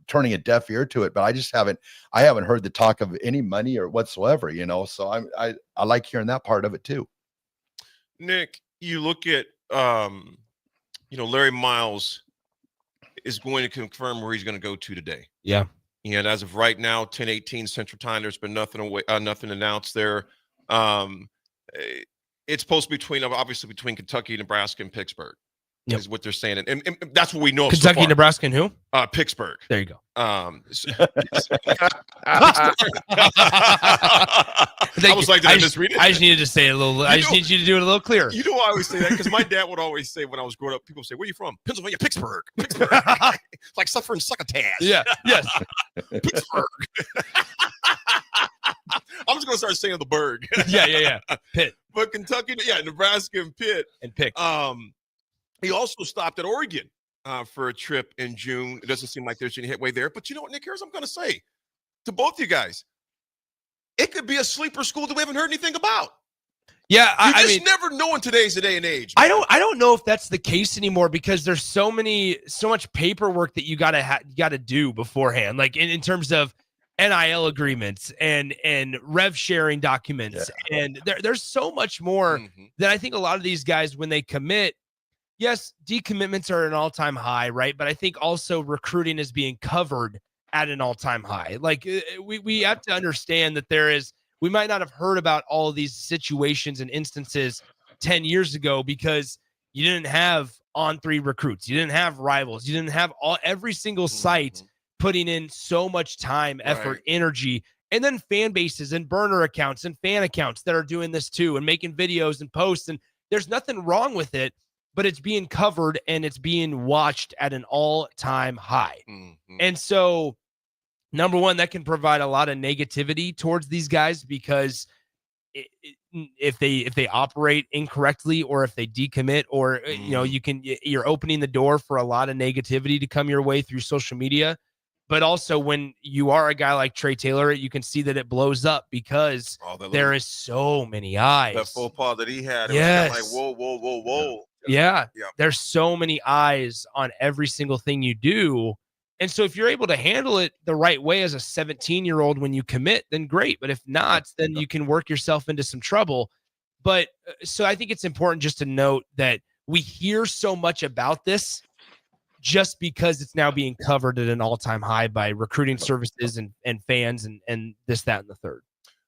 turning a deaf ear to it, but I haven't heard the talk of any money or whatsoever, you know, so I like hearing that part of it too. Nick, you look at, you know, Larry Miles is going to confirm where he's going to go to today. Yeah. And as of right now, 10:18 Central Time, there's been nothing announced there. It's supposed to be obviously between Kentucky, Nebraska, and Pittsburgh. Yep. Is what they're saying, and that's what we know. Kentucky, so far. Nebraska, and who? Pittsburgh. There you go. I was like, did I misread it? I just needed to say it a little. I just need you to do it a little clearer. You know why I always say that? Because my dad would always say when I was growing up, people say, "Where are you from?" Pennsylvania, Pittsburgh. Pittsburgh. It's like suffering succotash. Yeah. Yes. Pittsburgh. I'm just gonna start saying the Berg. Yeah. Pitt. But Kentucky, Nebraska and Pitt. And Pitt. He also stopped at Oregon for a trip in June. It doesn't seem like there's any headway there. But you know what, Nick, here's what I'm gonna say to both you guys. It could be a sleeper school that we haven't heard anything about. Yeah, I mean, never know in today's day and age. Man. I don't know if that's the case anymore because there's so much paperwork that you gotta do beforehand, like in terms of NIL agreements and rev sharing documents, and there's so much more that I think a lot of these guys when they commit. Yes, decommitments are an all-time high, right? But I think also recruiting is being covered at an all-time high. Like we have to understand that we might not have heard about all of these situations and instances 10 years ago because you didn't have on-3 recruits. You didn't have rivals. You didn't have every single site putting in so much time, effort, energy, and then fan bases and burner accounts and fan accounts that are doing this too and making videos and posts. And there's nothing wrong with it, but it's being covered and it's being watched at an all-time high. And so, number one, that can provide a lot of negativity towards these guys because if they operate incorrectly or if they decommit or, you're opening the door for a lot of negativity to come your way through social media. But also when you are a guy like Trey Taylor, you can see that it blows up because there is so many eyes. That faux pas that he had. It Yes. was kind of like, whoa. Yeah. There's so many eyes on every single thing you do. And so if you're able to handle it the right way as a 17-year-old when you commit, then great. But if not, then you can work yourself into some trouble. But so I think it's important just to note that we hear so much about this just because it's now being covered at an all-time high by recruiting services and fans and this, that, and the third.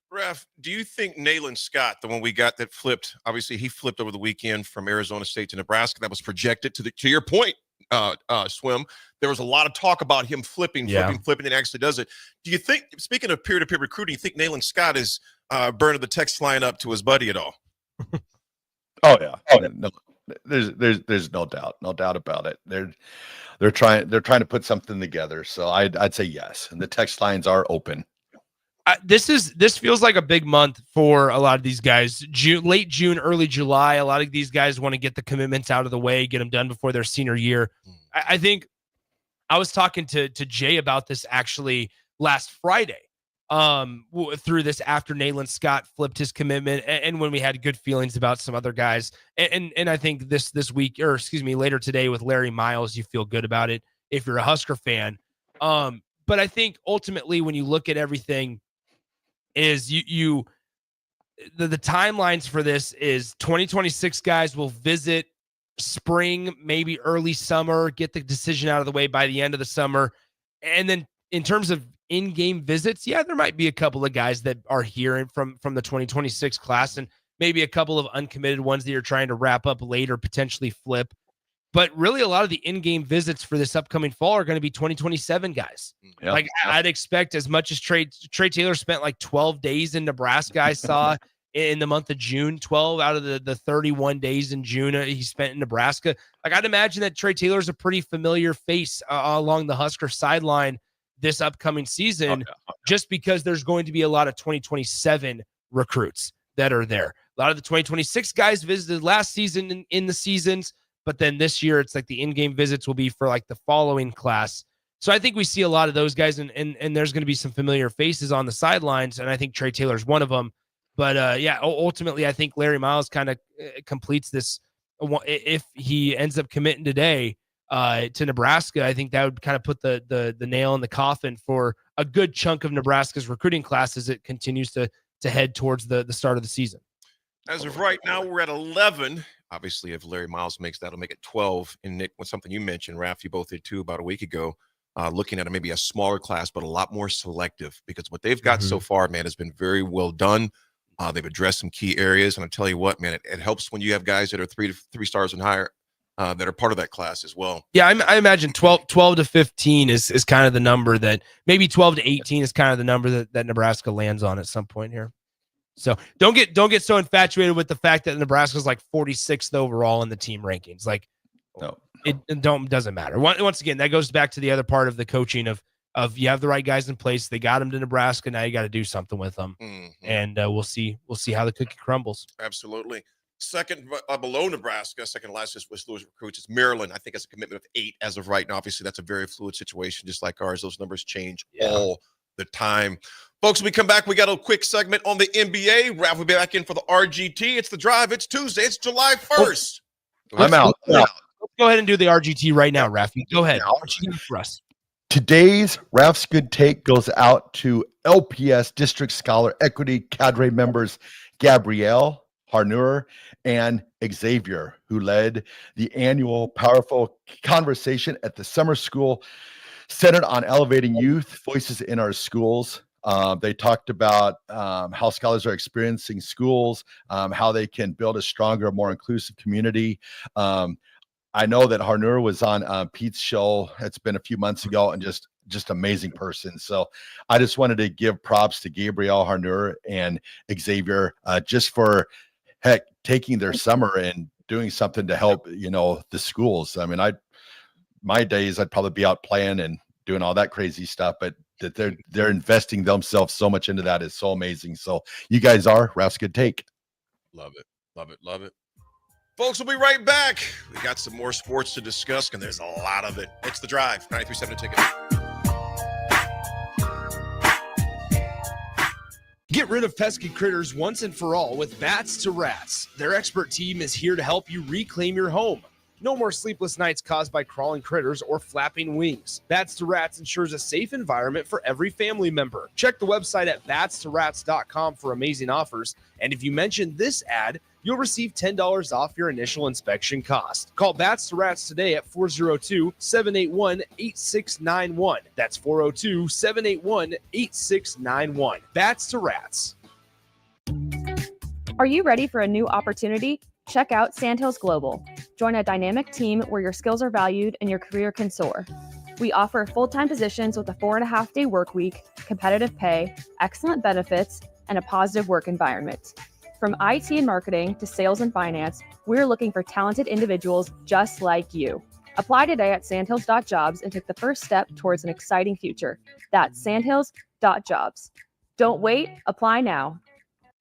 Raff, do you think Nayland Scott, the one we got that flipped, obviously he flipped over the weekend from Arizona State to Nebraska, that was projected to your point, Swim, there was a lot of talk about him flipping, and actually does it. Do you think, speaking of peer-to-peer recruiting, you think Nayland Scott is burning the text line up to his buddy at all? Oh yeah. No, there's no doubt about it. They're trying to put something together. So I'd say yes. And the text lines are open. This feels like a big month for a lot of these guys. Late June, early July. A lot of these guys want to get the commitments out of the way, get them done before their senior year. I think I was talking to Jay about this actually last Friday. Through this after Nayland Scott flipped his commitment, and when we had good feelings about some other guys, and I think this week, or excuse me, later today with Larry Miles, you feel good about it if you're a Husker fan. But I think ultimately when you look at everything, is the timelines for this is 2026 guys will visit spring, maybe early summer, get the decision out of the way by the end of the summer. And then in terms of in-game visits, there might be a couple of guys that are here from the 2026 class and maybe a couple of uncommitted ones that you're trying to wrap up later, potentially flip. But really, a lot of the in-game visits for this upcoming fall are going to be 2027 guys. I'd expect as much as Trey Taylor spent like 12 days in Nebraska, I saw in the month of June, 12 out of the 31 days in June he spent in Nebraska. Like I'd imagine that Trey Taylor is a pretty familiar face along the Husker sideline this upcoming season, just because there's going to be a lot of 2027 recruits that are there. A lot of the 2026 guys visited last season in the seasons. But then this year, it's like the in-game visits will be for like the following class. So I think we see a lot of those guys, and there's going to be some familiar faces on the sidelines, and I think Trey Taylor's one of them. But ultimately, I think Larry Miles kind of completes this. If he ends up committing today to Nebraska, I think that would kind of put the nail in the coffin for a good chunk of Nebraska's recruiting class as it continues to head towards the start of the season. As of right now, we're at 11. Obviously, if Larry Miles makes that'll make it 12. And Nick, with something you mentioned, Raff, you both did too about a week ago, looking at maybe a smaller class, but a lot more selective, because what they've got so far, man, has been very well done. They've addressed some key areas. And I'll tell you what, man, it helps when you have guys that are three stars and higher that are part of that class as well. Yeah, I imagine 12 to 15 is kind of the number that maybe 12 to 18 is kind of the number that Nebraska lands on at some point here. So don't get so infatuated with the fact that Nebraska's like 46th overall in the team rankings. Like, no, it doesn't matter. Once again, that goes back to the other part of the coaching of you have the right guys in place. They got them to Nebraska. Now you got to do something with them, and we'll see how the cookie crumbles. Absolutely. Second below Nebraska, second last is Louis recruits is Maryland. I think it's a commitment of 8 as of right now. Obviously, that's a very fluid situation, just like ours. Those numbers change all the time. Folks, when we come back, we got a quick segment on the NBA. Raff will be back in for the RGT. It's The Drive. It's Tuesday. It's July 1st. I'm out. Let's go ahead and do the RGT right now, Raff. Go ahead. What you got for us? Today's Raff's Good Take goes out to LPS District Scholar Equity Cadre members Gabrielle, Harnur, and Xavier, who led the annual powerful conversation at the summer school centered on elevating youth voices in our schools. They talked about how scholars are experiencing schools, how they can build a stronger, more inclusive community. I know that Harnur was on Pete's show. It's been a few months ago, and just amazing person. So I just wanted to give props to Gabrielle, Harnur, and Xavier just for taking their summer and doing something to help the schools. I mean, my days I'd probably be out playing and doing all that crazy stuff, but that they're investing themselves so much into that is so amazing. So you guys are Raff's Good Take. Love it. Love it. Love it. Folks, we'll be right back. We got some more sports to discuss, and there's a lot of it. It's The Drive, 93.7 Ticket. Get rid of pesky critters once and for all with Bats to Rats. Their expert team is here to help you reclaim your home. No more sleepless nights caused by crawling critters or flapping wings. Bats to Rats ensures a safe environment for every family member. Check the website at batstorats.com for amazing offers. And if you mention this ad, you'll receive $10 off your initial inspection cost. Call Bats to Rats today at 402-781-8691. That's 402-781-8691. Bats to Rats. Are you ready for a new opportunity? Check out Sandhills Global. Join a dynamic team where your skills are valued and your career can soar. We offer full-time positions with a 4.5-day work week, competitive pay, excellent benefits, and a positive work environment. From IT and marketing to sales and finance, we're looking for talented individuals just like you. Apply today at sandhills.jobs and take the first step towards an exciting future. That's sandhills.jobs. Don't wait, apply now.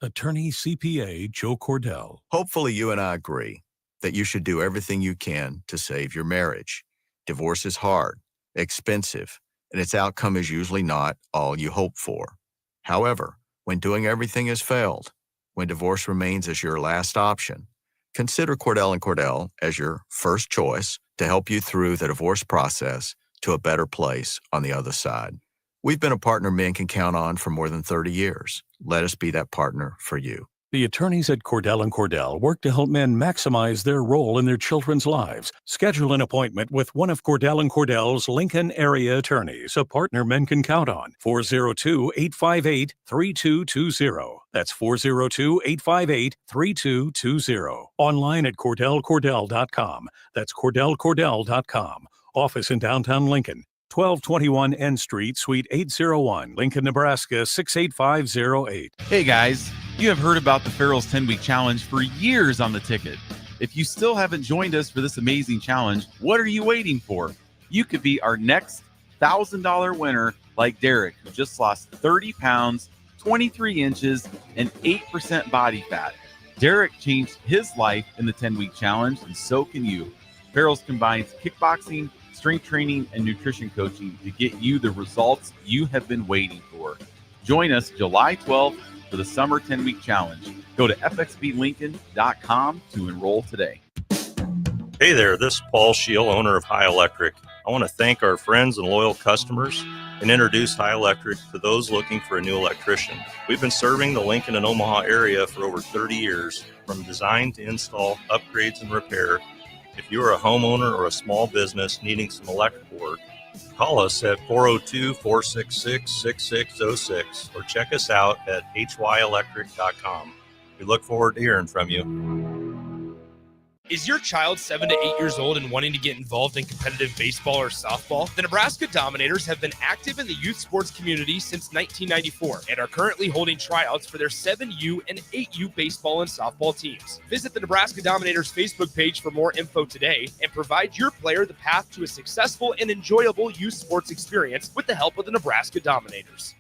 Attorney CPA Joe Cordell. Hopefully you and I agree that you should do everything you can to save your marriage. Divorce is hard, expensive, and its outcome is usually not all you hope for. However, when doing everything has failed, when divorce remains as your last option, consider Cordell & Cordell as your first choice to help you through the divorce process to a better place on the other side. We've been a partner men can count on for more than 30 years. Let us be that partner for you. The attorneys at Cordell & Cordell work to help men maximize their role in their children's lives. Schedule an appointment with one of Cordell & Cordell's Lincoln area attorneys, a partner men can count on. 402-858-3220. That's 402-858-3220. Online at CordellCordell.com. That's CordellCordell.com. Office in downtown Lincoln. 1221 N Street, Suite 801, Lincoln, Nebraska 68508. Hey guys, you have heard about the Farrell's 10-week challenge for years on the ticket. If you still haven't joined us for this amazing challenge, what are you waiting for? You could be our next $1,000 winner like Derek, who just lost 30 pounds, 23 inches, and 8% body fat. Derek changed his life in the 10-week challenge, and so can you. Farrell's combines kickboxing, strength training, and nutrition coaching to get you the results you have been waiting for. Join us July 12th for the Summer 10-Week Challenge. Go to fxblincoln.com to enroll today. Hey there, this is Paul Scheel, owner of High Electric. I want to thank our friends and loyal customers and introduce High Electric to those looking for a new electrician. We've been serving the Lincoln and Omaha area for over 30 years, from design to install, upgrades, and repair. If you are a homeowner or a small business needing some electrical work, call us at 402-466-6606 or check us out at hyelectric.com. We look forward to hearing from you. Is your child 7 to 8 years old and wanting to get involved in competitive baseball or softball? The Nebraska Dominators have been active in the youth sports community since 1994 and are currently holding tryouts for their 7U and 8U baseball and softball teams. Visit the Nebraska Dominators Facebook page for more info today and provide your player the path to a successful and enjoyable youth sports experience with the help of the Nebraska Dominators.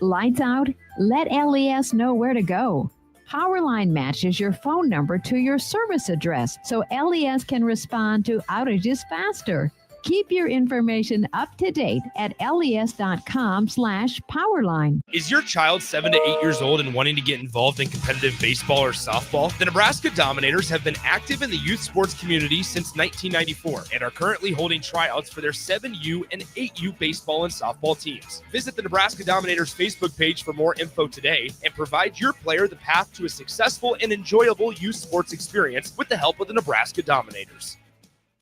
Lights out? Let LES know where to go. Powerline matches your phone number to your service address so LES can respond to outages faster. Keep your information up to date at les.com/powerline. Is your child 7 to 8 years old and wanting to get involved in competitive baseball or softball? The Nebraska Dominators have been active in the youth sports community since 1994 and are currently holding tryouts for their 7U and 8U baseball and softball teams. Visit the Nebraska Dominators Facebook page for more info today and provide your player the path to a successful and enjoyable youth sports experience with the help of the Nebraska Dominators.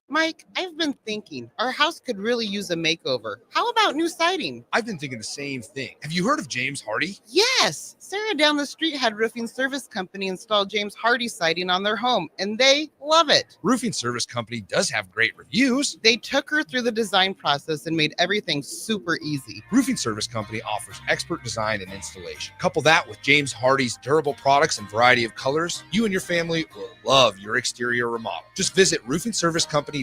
Mike, I've been thinking our house could really use a makeover. How about new siding? I've been thinking the same thing. Have you heard of James Hardy? Yes! Sarah down the street had Roofing Service Company install James Hardy siding on their home, and they love it. Roofing Service Company does have great reviews. They took her through the design process and made everything super easy. Roofing Service Company offers expert design and installation. Couple that with James Hardy's durable products and variety of colors, you and your family will love your exterior remodel. Just visit roofingservicecompany.com.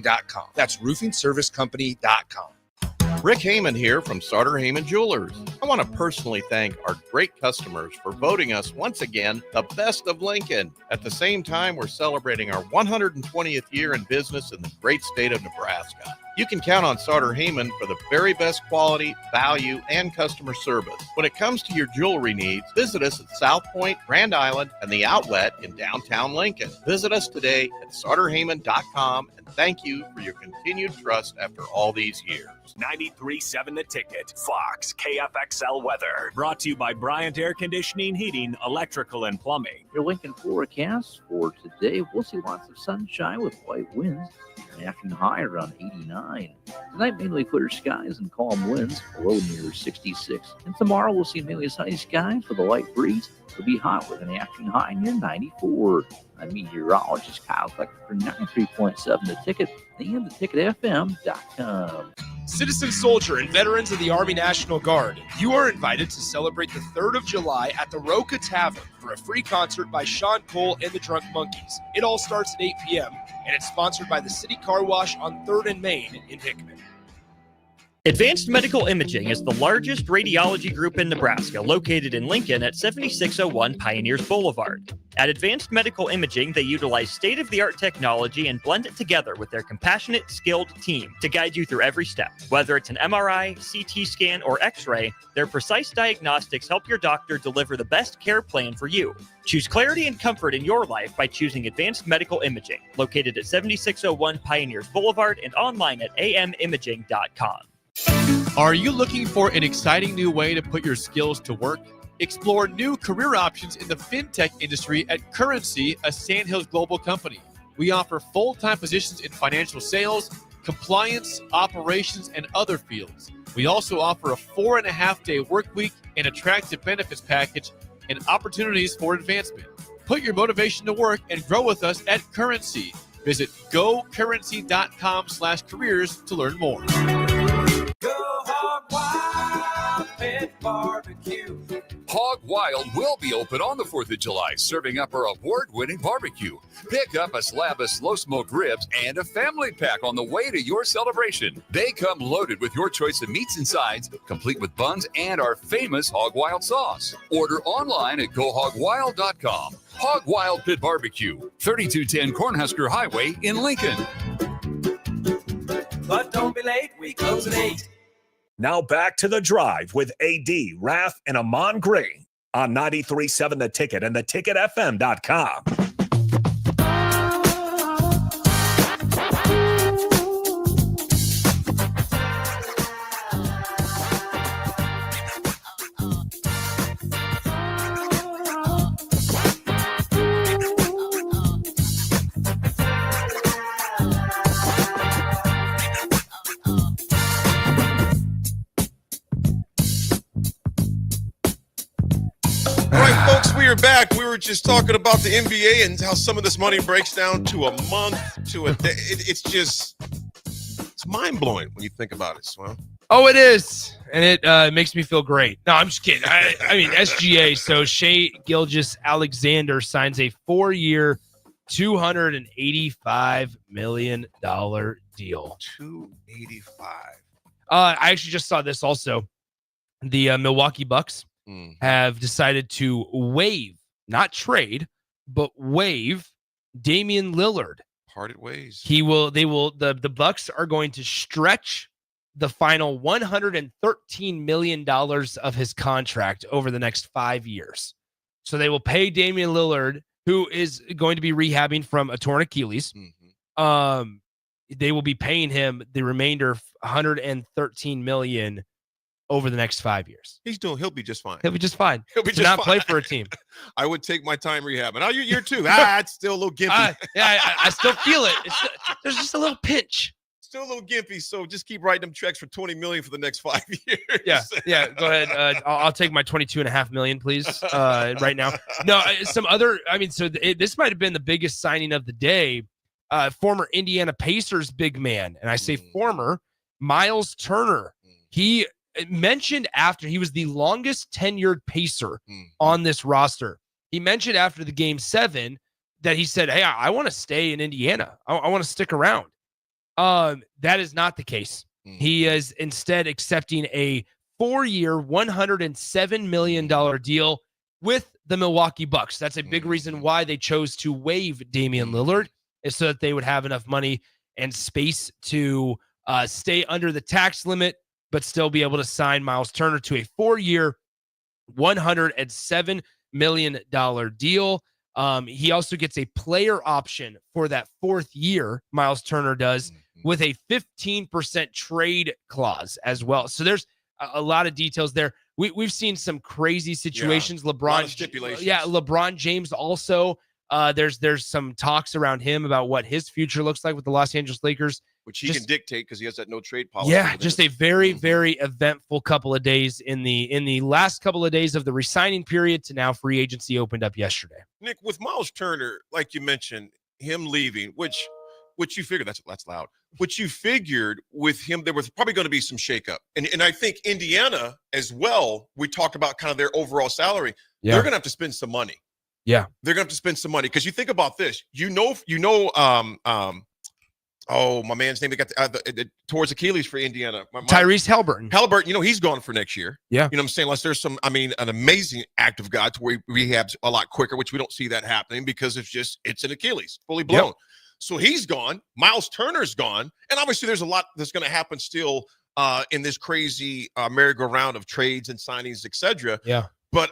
That's roofingservicecompany.com. Rick Heyman here from Sartor Heyman Jewelers. I want to personally thank our great customers for voting us once again the best of Lincoln. At the same time, we're celebrating our 120th year in business in the great state of Nebraska. You can count on Sartor Heyman for the very best quality, value, and customer service. When it comes to your jewelry needs, visit us at South Point, Grand Island, and the Outlet in downtown Lincoln. Visit us today at sartorheyman.com, and thank you for your continued trust after all these years. 93.7 The Ticket, Fox, KFXL weather. Brought to you by Bryant Air Conditioning, Heating, Electrical, and Plumbing. Your Lincoln forecast for today, we'll see lots of sunshine with light winds. An afternoon high around 89. Tonight, mainly clear skies and calm winds, low near 66. And tomorrow, we'll see mainly sunny skies with a light breeze. It'll be hot with an afternoon high near 94. I'm meteorologist Kyle Fleck for 93.7 The Ticket and theticketfm.com. Citizen soldier and veterans of the Army National Guard, you are invited to celebrate the 3rd of July at the Roca Tavern for a free concert by Sean Cole and the Drunk Monkeys. It all starts at 8 p.m., and it's sponsored by the City Car Wash on 3rd and Main in Hickman. Advanced Medical Imaging is the largest radiology group in Nebraska, located in Lincoln at 7601 Pioneers Boulevard. At Advanced Medical Imaging, they utilize state-of-the-art technology and blend it together with their compassionate, skilled team to guide you through every step. Whether it's an MRI, CT scan, or X-ray, their precise diagnostics help your doctor deliver the best care plan for you. Choose clarity and comfort in your life by choosing Advanced Medical Imaging, located at 7601 Pioneers Boulevard and online at amimaging.com. Are you looking for an exciting new way to put your skills to work? Explore new career options in the fintech industry at Currency, a Sandhills Global company. We offer full-time positions in financial sales, compliance, operations, and other fields. We also offer a 4.5-day work week, an attractive benefits package, and opportunities for advancement. Put your motivation to work and grow with us at Currency. Visit gocurrency.com/careers to learn more. Pit Barbecue. Hog Wild will be open on the 4th of July, serving up our award-winning barbecue. Pick up a slab of slow-smoked ribs and a family pack on the way to your celebration. They come loaded with your choice of meats and sides, complete with buns and our famous Hog Wild sauce. Order online at gohogwild.com. Hog Wild Pit Barbecue, 3210 Cornhusker Highway in Lincoln. But don't be late, we close at 8. Now back to The Drive with AD, Raff, and Ahman Gray on 93.7 The Ticket and theticketfm.com. We are back. We were just talking about the NBA and how some of this money breaks down to a month, to a day. It's mind-blowing when you think about it, Swell. Oh, it is. And it makes me feel great. No, I'm just kidding. I mean, SGA. So Shai Gilgeous-Alexander signs a 4-year, $285 million deal. $285. I actually just saw this also. The Milwaukee Bucks have decided to waive, not trade, but waive Damian Lillard parted ways. The Bucks are going to stretch the final $113 million of his contract over the next 5 years. So they will pay Damian Lillard, who is going to be rehabbing from a torn Achilles. They will be paying him the remainder of $113 million over the next 5 years. He'll be just fine. He'll be just fine. He'll be to just not fine. play for a team. I would take my time rehabbing. Oh, you're too. It's still a little gimpy. I still feel it. There's just a little pinch. Still a little gimpy, so just keep writing them checks for $20 million for the next 5 years. Yeah. Go ahead. I'll take my $22.5 million, please. Right now. No, some other. I mean, so this might have been the biggest signing of the day. Former Indiana Pacers big man, and I say former, Miles Turner. He mentioned after he was the longest tenured Pacer on this roster. He mentioned after the Game 7 that he said, "Hey, I want to stay in Indiana. I want to stick around." That is not the case. He is instead accepting a 4-year, $107 million deal with the Milwaukee Bucks. That's a big reason why they chose to waive Damian Lillard, is so that they would have enough money and space to stay under the tax limit, but still be able to sign Miles Turner to a 4-year, $107 million deal. He also gets a player option for that 4th year, Miles Turner does, with a 15% trade clause as well. So there's a lot of details there. We've seen some crazy situations. A lot of stipulations. LeBron James also. There's some talks around him about what his future looks like with the Los Angeles Lakers, which he can dictate because he has that no trade policy. Yeah, just a very, very eventful couple of days in the last couple of days of the re-signing period to now free agency opened up yesterday. Nick, with Miles Turner, like you mentioned, him leaving, which you figured that's loud. Which you figured with him, there was probably going to be some shakeup, and I think Indiana as well. We talked about kind of their overall salary. Yeah. They're going to have to spend some money. Yeah, they're going to have to spend some money because you think about this. Oh, my man's name. They got towards Achilles for Indiana. Tyrese Halliburton. Halliburton, he's gone for next year. Yeah. You know what I'm saying? Unless there's an amazing act of God to where he rehabs a lot quicker, which we don't see that happening because it's an Achilles, fully blown. Yep. So he's gone. Miles Turner's gone. And obviously there's a lot that's going to happen still in this crazy merry-go-round of trades and signings, etc. Yeah. But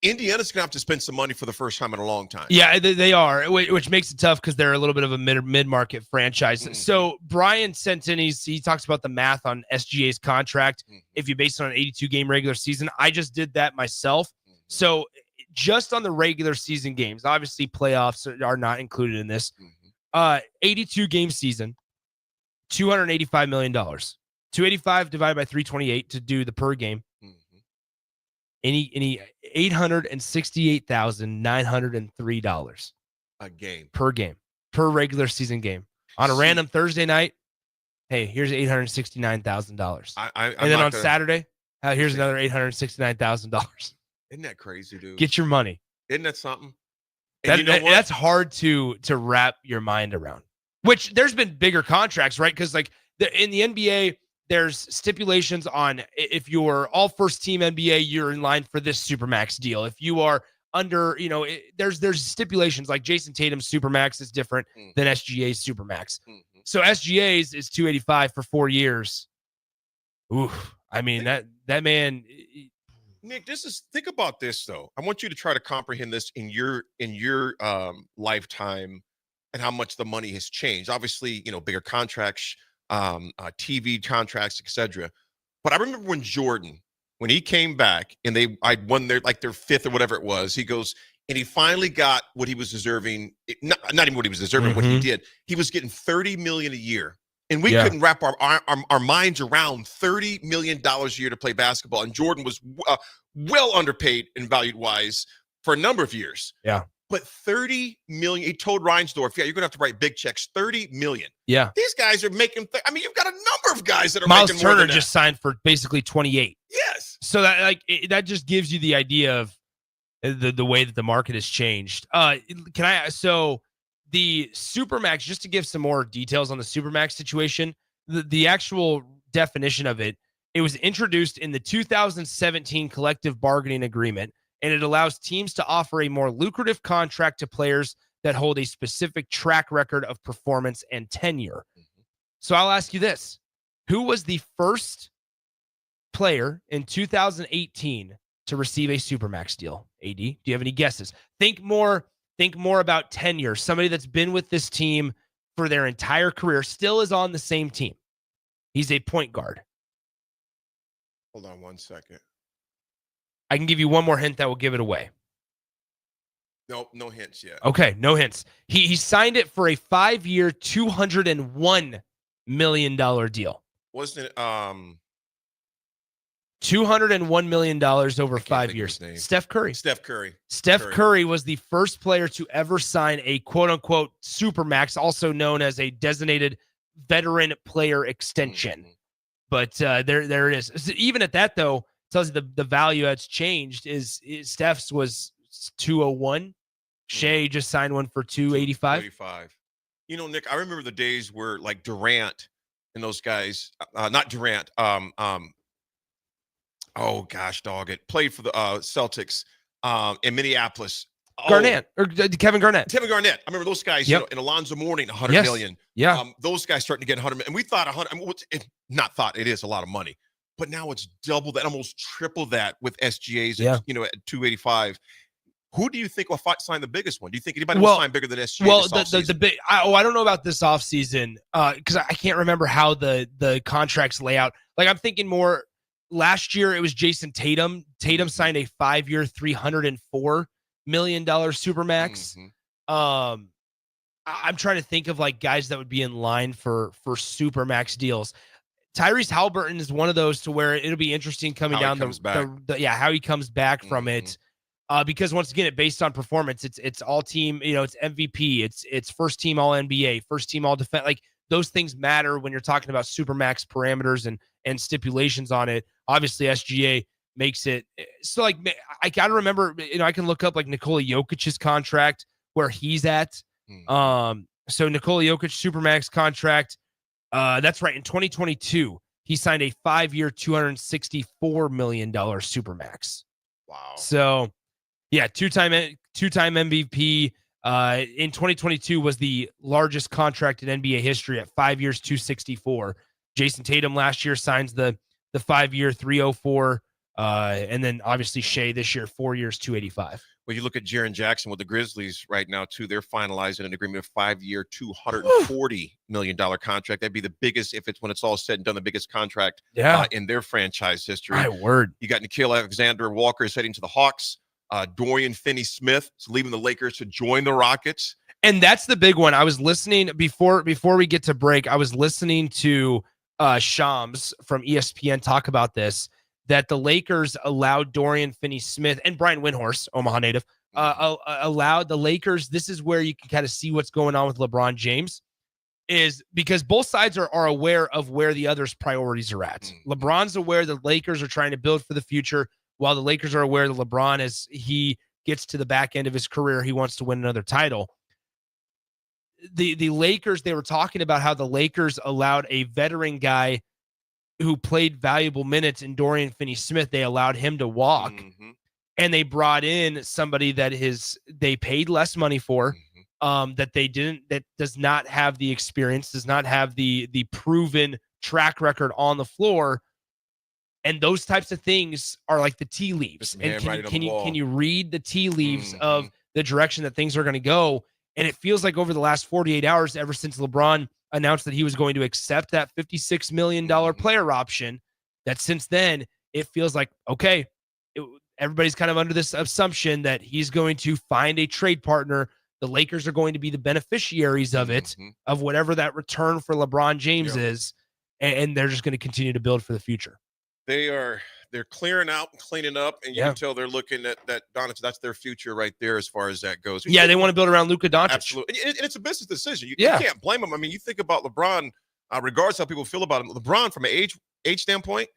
Indiana's going to have to spend some money for the first time in a long time. Yeah, they are, which makes it tough because they're a little bit of a mid-market franchise. So Brian sent in, he talks about the math on SGA's contract. If you base it on an 82-game regular season, I just did that myself. So just on the regular season games, obviously playoffs are not included in this. 82-game season, $285 million. 285 divided by 328 to do the per game. Any $868,903 a game per regular season game on a random Thursday night. Hey, here's $869,000. And then on Saturday, here's another $869,000. Isn't that crazy, dude? Get your money. Isn't that something? That's hard to wrap your mind around. Which there's been bigger contracts, right? Because in the NBA. There's stipulations on if you're all first team NBA, you're in line for this Supermax deal. If you are under, there's stipulations like Jason Tatum's Supermax is different than SGA's Supermax. So SGA's is 285 for 4 years. Oof. I mean, that man. Nick, think about this though. I want you to try to comprehend this in your lifetime and how much the money has changed. Obviously, bigger contracts, TV contracts, etc. But I remember when Jordan, when he came back and I won their 5th or whatever it was, he goes and he finally got what he was deserving. Not even what he was deserving, what he did. He was getting $30 million a year. And we couldn't wrap our minds around $30 million a year to play basketball. And Jordan was well underpaid and valued wise for a number of years. Yeah. But $30 million, he told Reinsdorf, you're going to have to write big checks, $30 million. Yeah. These guys are making, you've got a number of guys that are Miles making more Turner than that. just signed for basically 28. Yes. So that that just gives you the idea of the way that the market has changed. So the Supermax, just to give some more details on the Supermax situation, the actual definition of it was introduced in the 2017 collective bargaining agreement. And it allows teams to offer a more lucrative contract to players that hold a specific track record of performance and tenure. So I'll ask you this. Who was the first player in 2018 to receive a Supermax deal? AD, do you have any guesses? Think more about tenure. Somebody that's been with this team for their entire career, still is on the same team. He's a point guard. Hold on 1 second. I can give you one more hint that will give it away. Nope, no hints yet. Okay, no hints. He signed it for a 5-year, $201 million deal. Wasn't it $201 million over 5 years. Steph Curry. Steph Curry. Steph Curry was the first player to ever sign a quote-unquote Supermax, also known as a designated veteran player extension. But there it is. So even at that, though, tells you the value that's changed is Steph's was 201. Shea just signed one for 285. 285. You know, Nick, I remember the days where like Durant and those guys, not Durant, oh gosh, dog it, played for the Celtics in Minneapolis. Garnett or Kevin Garnett. Kevin Garnett. I remember those guys, you know, in Alonzo Mourning, $100 million. Yeah. Those guys starting to get 100 million. And we thought 100, I mean, not thought, it is a lot of money. But now it's double that, almost triple that with SGAs, you know, at 285. Who do you think will sign the biggest one? Do you think anybody will sign bigger than SGA? Well, the big, I don't know about this offseason because I can't remember how the contracts lay out. Like, I'm thinking more last year, it was Jason Tatum. Tatum signed a 5-year, $304 million Supermax. I'm trying to think of like guys that would be in line for Supermax deals. Tyrese Halliburton is one of those to where it'll be interesting coming down how he comes back from it. Because once again, based on performance, it's all team, you know, it's MVP, it's first team all NBA, first team all defense. Like those things matter when you're talking about Supermax parameters and stipulations on it. Obviously, SGA makes it so. Like I gotta remember, you know, I can look up like Nikola Jokic's contract where he's at. So Nikola Jokic Supermax contract. That's right. In 2022, he signed a 5-year, $264 million Supermax. Wow. So, yeah, two-time MVP. In 2022 was the largest contract in NBA history at 5 years, $264. Jason Tatum last year signs the 5-year, $304. And then obviously Shea this year, 4 years, $285. Well, you look at Jaren Jackson with the Grizzlies right now, too. They're finalizing an agreement of 5-year, $240 million contract. That'd be the biggest, when it's all said and done, the biggest contract in their franchise history. My word. You got Nickeil Alexander-Walker is heading to the Hawks. Dorian Finney-Smith is leaving the Lakers to join the Rockets. And that's the big one. I was listening before we get to break. I was listening to Shams from ESPN talk about this, that the Lakers allowed Dorian Finney-Smith and Brian Windhorst, Omaha native, allowed the Lakers. This is where you can kind of see what's going on with LeBron James, is because both sides are aware of where the other's priorities are at. LeBron's aware the Lakers are trying to build for the future, while the Lakers are aware that LeBron, as he gets to the back end of his career, he wants to win another title. The Lakers, they were talking about how the Lakers allowed a veteran guy who played valuable minutes in Dorian Finney-Smith. They allowed him to walk, and they brought in somebody that they paid less money for, that does not have the experience, does not have the proven track record on the floor. And those types of things are like the tea leaves. And can you read the tea leaves of the direction that things are going to go? And it feels like over the last 48 hours, ever since LeBron announced that he was going to accept that $56 million player option, that since then, it feels like, okay, everybody's kind of under this assumption that he's going to find a trade partner. The Lakers are going to be the beneficiaries of it, of whatever that return for LeBron James is, and they're just going to continue to build for the future. They're clearing out and cleaning up, and you can tell they're looking at that Doncic. That's their future right there as far as that goes. Yeah, they want to build around Luka Doncic. Absolutely. And it's a business decision. You can't blame them. I mean, you think about LeBron, regardless how people feel about him. LeBron, from an age standpoint,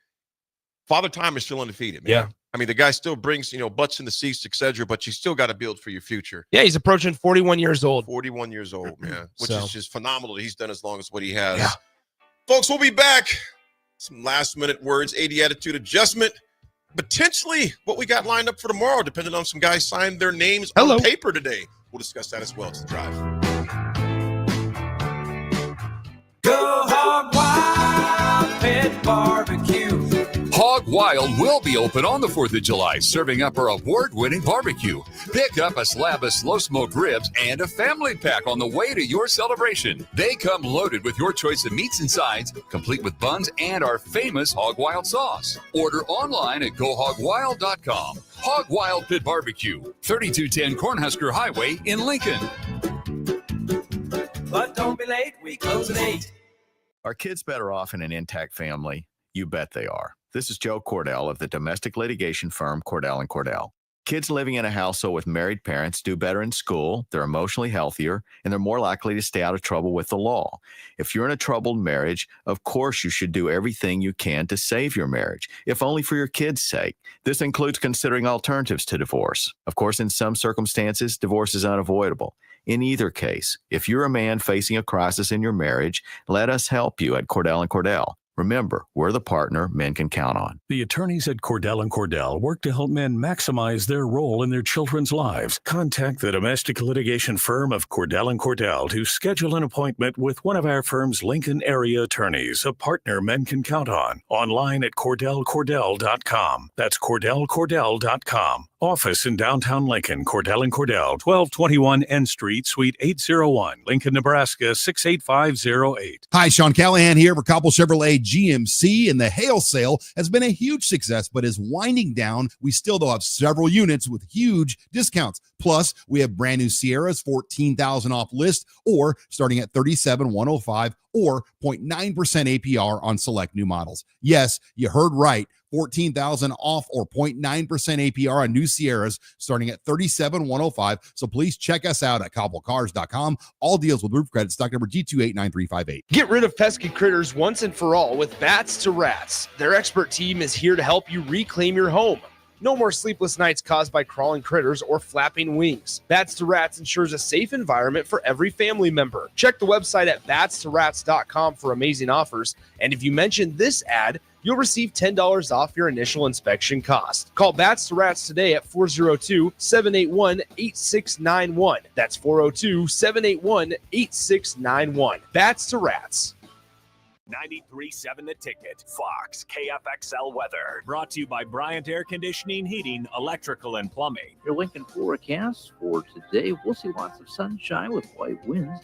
Father Time is still undefeated, man. Yeah. I mean, the guy still brings, butts in the seats, et cetera, but you still got to build for your future. Yeah, he's approaching 41 years old. 41 years old, man, which is just phenomenal that he's done as long as what he has. Yeah. Folks, we'll be back. Some last-minute words, 80 attitude adjustment. Potentially what we got lined up for tomorrow, depending on some guys signed their names on paper today. We'll discuss that as well. It's The Drive. Go Hog Wild Pit Barbecue. Hog Wild will be open on the 4th of July, serving up our award-winning barbecue. Pick up a slab of slow-smoked ribs and a family pack on the way to your celebration. They come loaded with your choice of meats and sides, complete with buns and our famous Hog Wild sauce. Order online at gohogwild.com. Hog Wild Pit Barbecue, 3210 Cornhusker Highway in Lincoln. But don't be late, we close at 8. Are kids better off in an intact family? You bet they are. This is Joe Cordell of the domestic litigation firm Cordell & Cordell. Kids living in a household with married parents do better in school, they're emotionally healthier, and they're more likely to stay out of trouble with the law. If you're in a troubled marriage, of course you should do everything you can to save your marriage, if only for your kids' sake. This includes considering alternatives to divorce. Of course, in some circumstances, divorce is unavoidable. In either case, if you're a man facing a crisis in your marriage, let us help you at Cordell & Cordell. Remember, we're the partner men can count on. The attorneys at Cordell & Cordell work to help men maximize their role in their children's lives. Contact the domestic litigation firm of Cordell & Cordell to schedule an appointment with one of our firm's Lincoln area attorneys, a partner men can count on. Online at CordellCordell.com. That's CordellCordell.com. Office in downtown Lincoln, Cordell & Cordell, 1221 N Street, Suite 801, Lincoln, Nebraska, 68508. Hi, Sean Callahan here for Cobble Chevrolet GMC, and the hail sale has been a huge success, but is winding down. We still, though, have several units with huge discounts. Plus, we have brand new Sierras, $14,000 off list, or starting at $37,105, or 0.9% APR on select new models. Yes, you heard right. $14,000 off or 0.9% APR on new Sierras starting at $37,105. So please check us out at cobblecars.com. All deals with roof credit, stock number G289358. Get rid of pesky critters once and for all with Bats to Rats. Their expert team is here to help you reclaim your home. No more sleepless nights caused by crawling critters or flapping wings. Bats to Rats ensures a safe environment for every family member. Check the website at batstoRats.com for amazing offers. And if you mention this ad, you'll receive $10 off your initial inspection cost. Call Bats to Rats today at 402-781-8691. That's 402-781-8691. Bats to Rats. 93.7 The Ticket, Fox, KFXL weather. Brought to you by Bryant Air Conditioning, Heating, Electrical, and Plumbing. Your Lincoln forecast for today, we'll see lots of sunshine with light winds.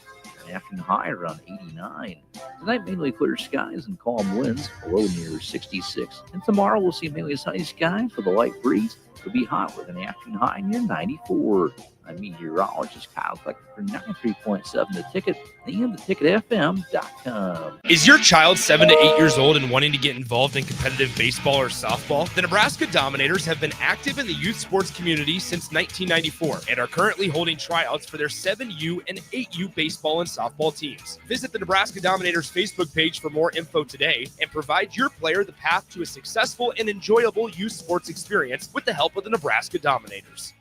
An afternoon high around 89. Tonight, mainly clear skies and calm winds, a low near 66. And tomorrow, we'll see mainly sunny skies with a light breeze. It'll be hot with an afternoon high near 94. I'm meteorologist Kyle Fleck for 93.7 The Ticket and theticketfm.com. Is your child 7 to 8 years old and wanting to get involved in competitive baseball or softball? The Nebraska Dominators have been active in the youth sports community since 1994 and are currently holding tryouts for their 7U and 8U baseball and softball teams. Visit the Nebraska Dominators Facebook page for more info today and provide your player the path to a successful and enjoyable youth sports experience with the help of the Nebraska Dominators.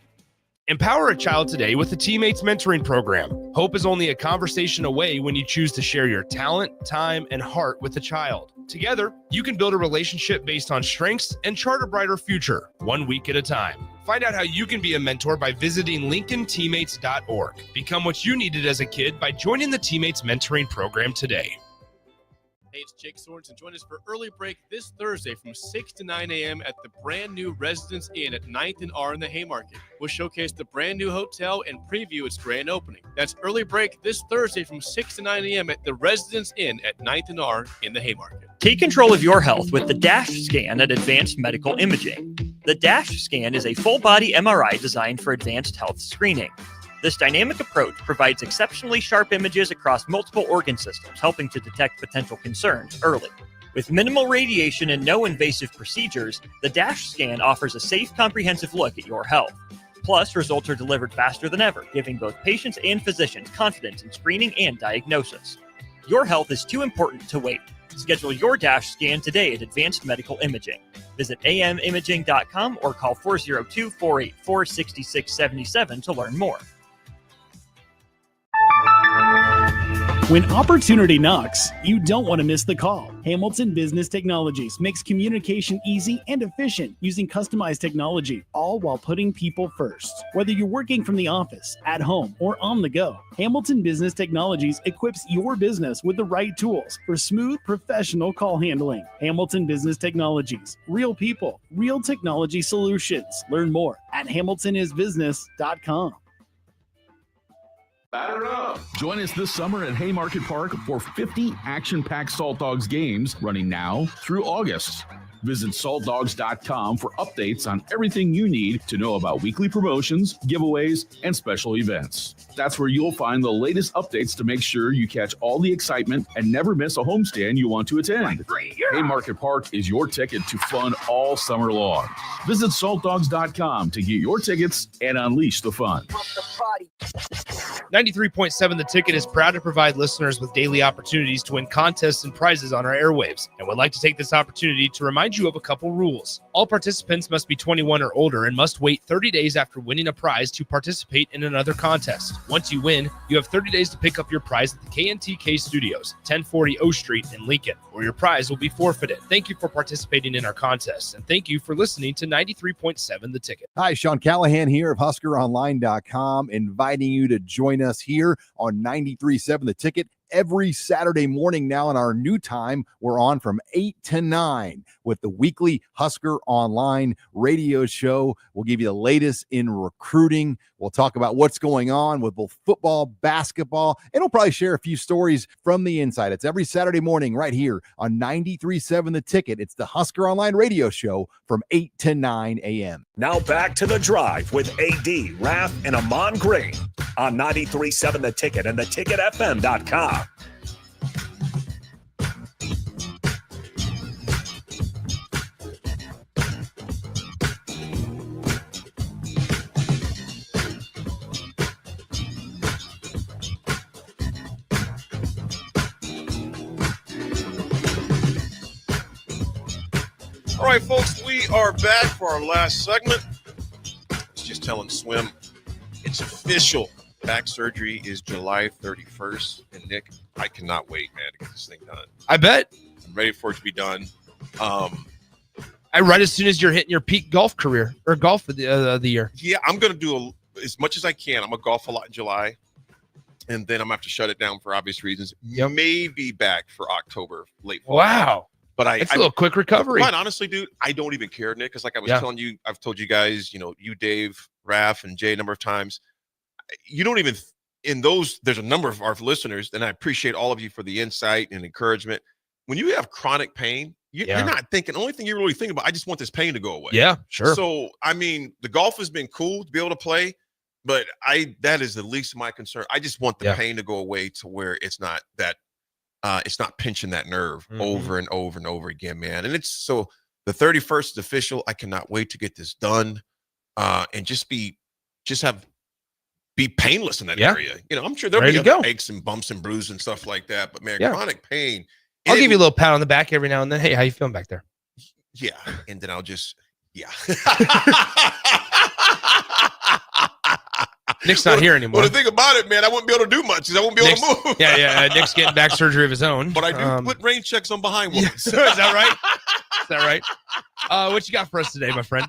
Empower a child today with the Teammates Mentoring Program. Hope is only a conversation away when you choose to share your talent, time, and heart with a child. Together, you can build a relationship based on strengths and chart a brighter future, 1 week at a time. Find out how you can be a mentor by visiting LincolnTeammates.org. Become what you needed as a kid by joining the Teammates Mentoring Program today. Hey, it's Jake Sorensen. Join us for Early Break this Thursday from 6 to 9 a.m. at the brand new Residence Inn at 9th and R in the Haymarket. We'll showcase the brand new hotel and preview its grand opening. That's Early Break this Thursday from 6 to 9 a.m. at the Residence Inn at 9th and R in the Haymarket. Take control of your health with the DASH scan at Advanced Medical Imaging. The DASH scan is a full-body MRI designed for advanced health screening. This dynamic approach provides exceptionally sharp images across multiple organ systems, helping to detect potential concerns early. With minimal radiation and no invasive procedures, the DASH scan offers a safe, comprehensive look at your health. Plus, results are delivered faster than ever, giving both patients and physicians confidence in screening and diagnosis. Your health is too important to wait. Schedule your DASH scan today at Advanced Medical Imaging. Visit amimaging.com or call 402-484-6677 to learn more. When opportunity knocks, you don't want to miss the call. Hamilton Business Technologies makes communication easy and efficient using customized technology, all while putting people first. Whether you're working from the office, at home, or on the go, Hamilton Business Technologies equips your business with the right tools for smooth, professional call handling. Hamilton Business Technologies. Real people, real technology solutions. Learn more at hamiltonisbusiness.com. Batter up. Join us this summer at Haymarket Park for 50 action-packed Salt Dogs games running now through August. Visit saltdogs.com for updates on everything you need to know about weekly promotions, giveaways, and special events. That's where you'll find the latest updates to make sure you catch all the excitement and never miss a homestand you want to attend. Haymarket Park is your ticket to fun all summer long. Visit saltdogs.com to get your tickets and unleash the fun. 93.7 The Ticket is proud to provide listeners with daily opportunities to win contests and prizes on our airwaves, and would like to take this opportunity to remind you of a couple rules. All participants must be 21 or older and must wait 30 days after winning a prize to participate in another contest. Once you win, you have 30 days to pick up your prize at the KNTK Studios, 1040 O Street in Lincoln, or your prize will be forfeited. Thank you for participating in our contests, and thank you for listening to 93.7 The Ticket. Hi, Sean Callahan here of HuskerOnline.com, inviting you to join us here on 93.7 The Ticket every Saturday morning now in our new time. We're on from 8 to 9 with the weekly Husker Online radio show. We'll give you the latest in recruiting. We'll talk about what's going on with both football, basketball, and we'll probably share a few stories from the inside. It's every Saturday morning right here on 93.7 The Ticket. It's the Husker Online radio show from 8 to 9 a.m. Now back to The Drive with AD, Raff, and Ahman Green on 93.7 The Ticket and theticketfm.com. All right, folks, we are back for our last segment. I was just telling Swim, it's official. Back surgery is July 31st. And Nick, I cannot wait, man, to get this thing done. I bet. I'm ready for it to be done. Right as soon as you're hitting your peak golf career or golf of the year. Yeah, I'm going to do as much as I can. I'm going to golf a lot in July. And then I'm going to have to shut it down for obvious reasons. Yep. Maybe back for October, late fall. Wow. But it's a little quick recovery. Quite honestly, dude, I don't even care, Nick. Because like I was telling you, I've told you guys, you, Dave, Raff, and Jay a number of times. You don't even, in those, there's a number of our listeners, and I appreciate all of you for the insight and encouragement. When you have chronic pain, you're not thinking, the only thing you're really thinking about, I just want this pain to go away. Yeah, sure. So, I mean, the golf has been cool to be able to play, but that is the least of my concern. I just want the pain to go away to where it's not that, it's not pinching that nerve over and over and over again, man. And it's so the 31st is official. I cannot wait to get this done and be painless in that area. I'm sure there'll be other aches and bumps and bruises and stuff like that. But man, chronic pain. I'll give you a little pat on the back every now and then. Hey, how you feeling back there? Yeah. And then I'll just, Nick's not here anymore. Well, the thing about it, man, I wouldn't be able to do much because I won't be able to move. Nick's getting back surgery of his own. But I do put rain checks on behind ones. Is that right? What you got for us today, my friend?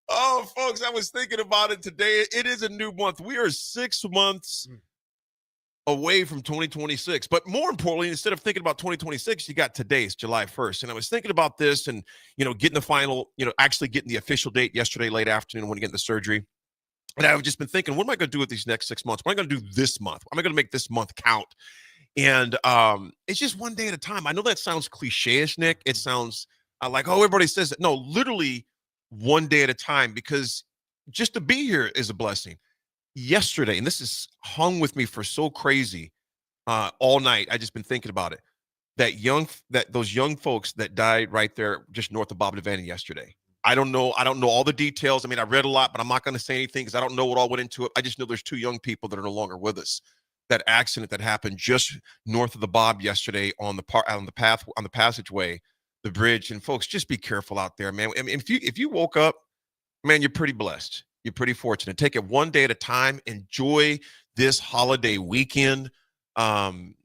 Oh, folks, I was thinking about it today. It is a new month. We are 6 months away from 2026. But more importantly, instead of thinking about 2026, you got today's July 1st. And I was thinking about this and, getting the final, actually getting the official date yesterday, late afternoon when you get the surgery. And I've just been thinking, what am I going to do with these next 6 months? What am I going to do this month? Am I going to make this month count? And it's just one day at a time. I know that sounds cliche-ish, Nick. It sounds like, everybody says it. No, literally one day at a time, because just to be here is a blessing. Yesterday, and this has hung with me for so crazy all night. I just been thinking about it. Those young folks that died right there just north of Bob Devaney yesterday. I don't know all the details. I mean, I read a lot, but I'm not going to say anything because I don't know what all went into it. I just know there's 2 young people that are no longer with us. That accident that happened just north of the Bob yesterday on the passageway, the bridge. And folks, just be careful out there, man. I mean, if you woke up, man, you're pretty blessed. You're pretty fortunate. Take it one day at a time. Enjoy this holiday weekend. And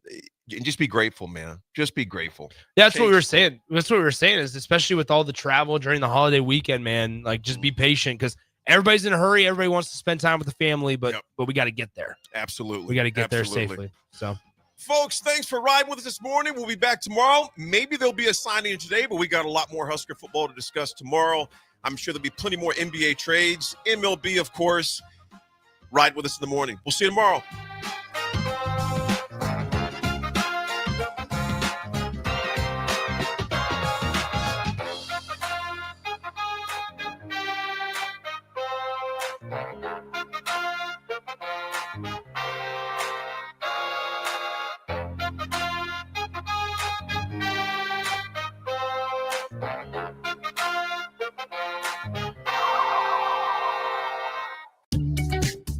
just be grateful, man. Just be grateful. Yeah, that's what we were saying. That's what we were saying is, especially with all the travel during the holiday weekend, man, like just be patient because everybody's in a hurry. Everybody wants to spend time with the family, but we got to get there. Absolutely. We got to get there safely. So, folks, thanks for riding with us this morning. We'll be back tomorrow. Maybe there'll be a signing today, but we got a lot more Husker football to discuss tomorrow. I'm sure there'll be plenty more NBA trades, MLB, of course. Ride with us in the morning. We'll see you tomorrow.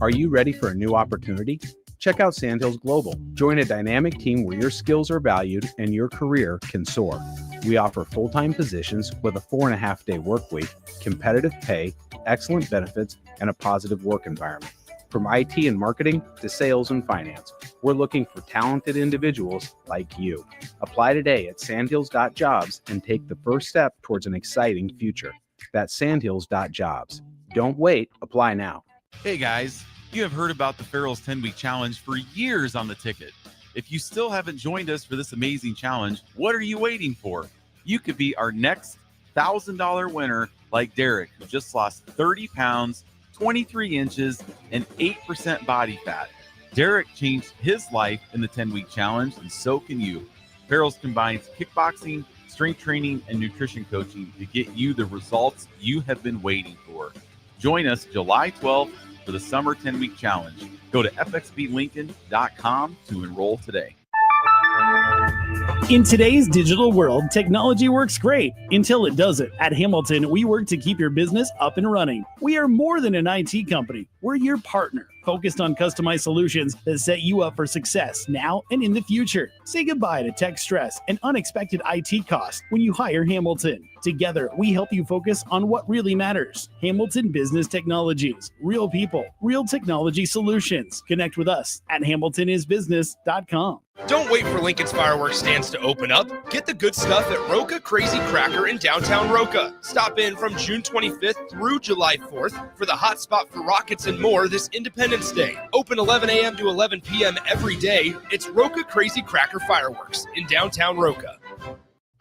Are you ready for a new opportunity? Check out Sandhills Global. Join a dynamic team where your skills are valued and your career can soar. We offer full-time positions with a 4.5-day work week, competitive pay, excellent benefits, and a positive work environment. From IT and marketing to sales and finance, we're looking for talented individuals like you. Apply today at sandhills.jobs and take the first step towards an exciting future. That's sandhills.jobs. Don't wait. Apply now. Hey guys, you have heard about the Farrell's 10-week challenge for years on the ticket. If you still haven't joined us for this amazing challenge, what are you waiting for? You could be our next $1,000 winner like Derek, who just lost 30 pounds, 23 inches, and 8% body fat. Derek changed his life in the 10-week challenge, and so can you. Farrell's combines kickboxing, strength training, and nutrition coaching to get you the results you have been waiting for. Join us July 12th for the Summer 10-Week Challenge. Go to fxblincoln.com to enroll today. In today's digital world, technology works great until it doesn't. At Hamilton, we work to keep your business up and running. We are more than an IT company. We're your partner, focused on customized solutions that set you up for success now and in the future. Say goodbye to tech stress and unexpected IT costs when you hire Hamilton. Together, we help you focus on what really matters. Hamilton Business Technologies. Real people, real technology solutions. Connect with us at hamiltonisbusiness.com. Don't wait for Lincoln's fireworks stands to open up. Get the good stuff at Roca Crazy Cracker in downtown Roca. Stop in from June 25th through July 4th for the hot spot for rockets and more this Independence Day. Open 11 a.m. to 11 p.m. every day. It's Roca Crazy Cracker Fireworks in downtown Roca.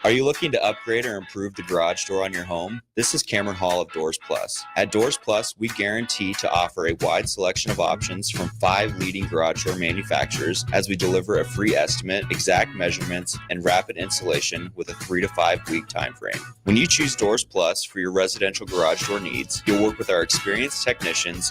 Are you looking to upgrade or improve the garage door on your home? This is Cameron Hall of Doors Plus. At Doors Plus, we guarantee to offer a wide selection of options from 5 leading garage door manufacturers as we deliver a free estimate, exact measurements, and rapid installation with a 3 to 5 week time frame. When you choose Doors Plus for your residential garage door needs, you'll work with our experienced technicians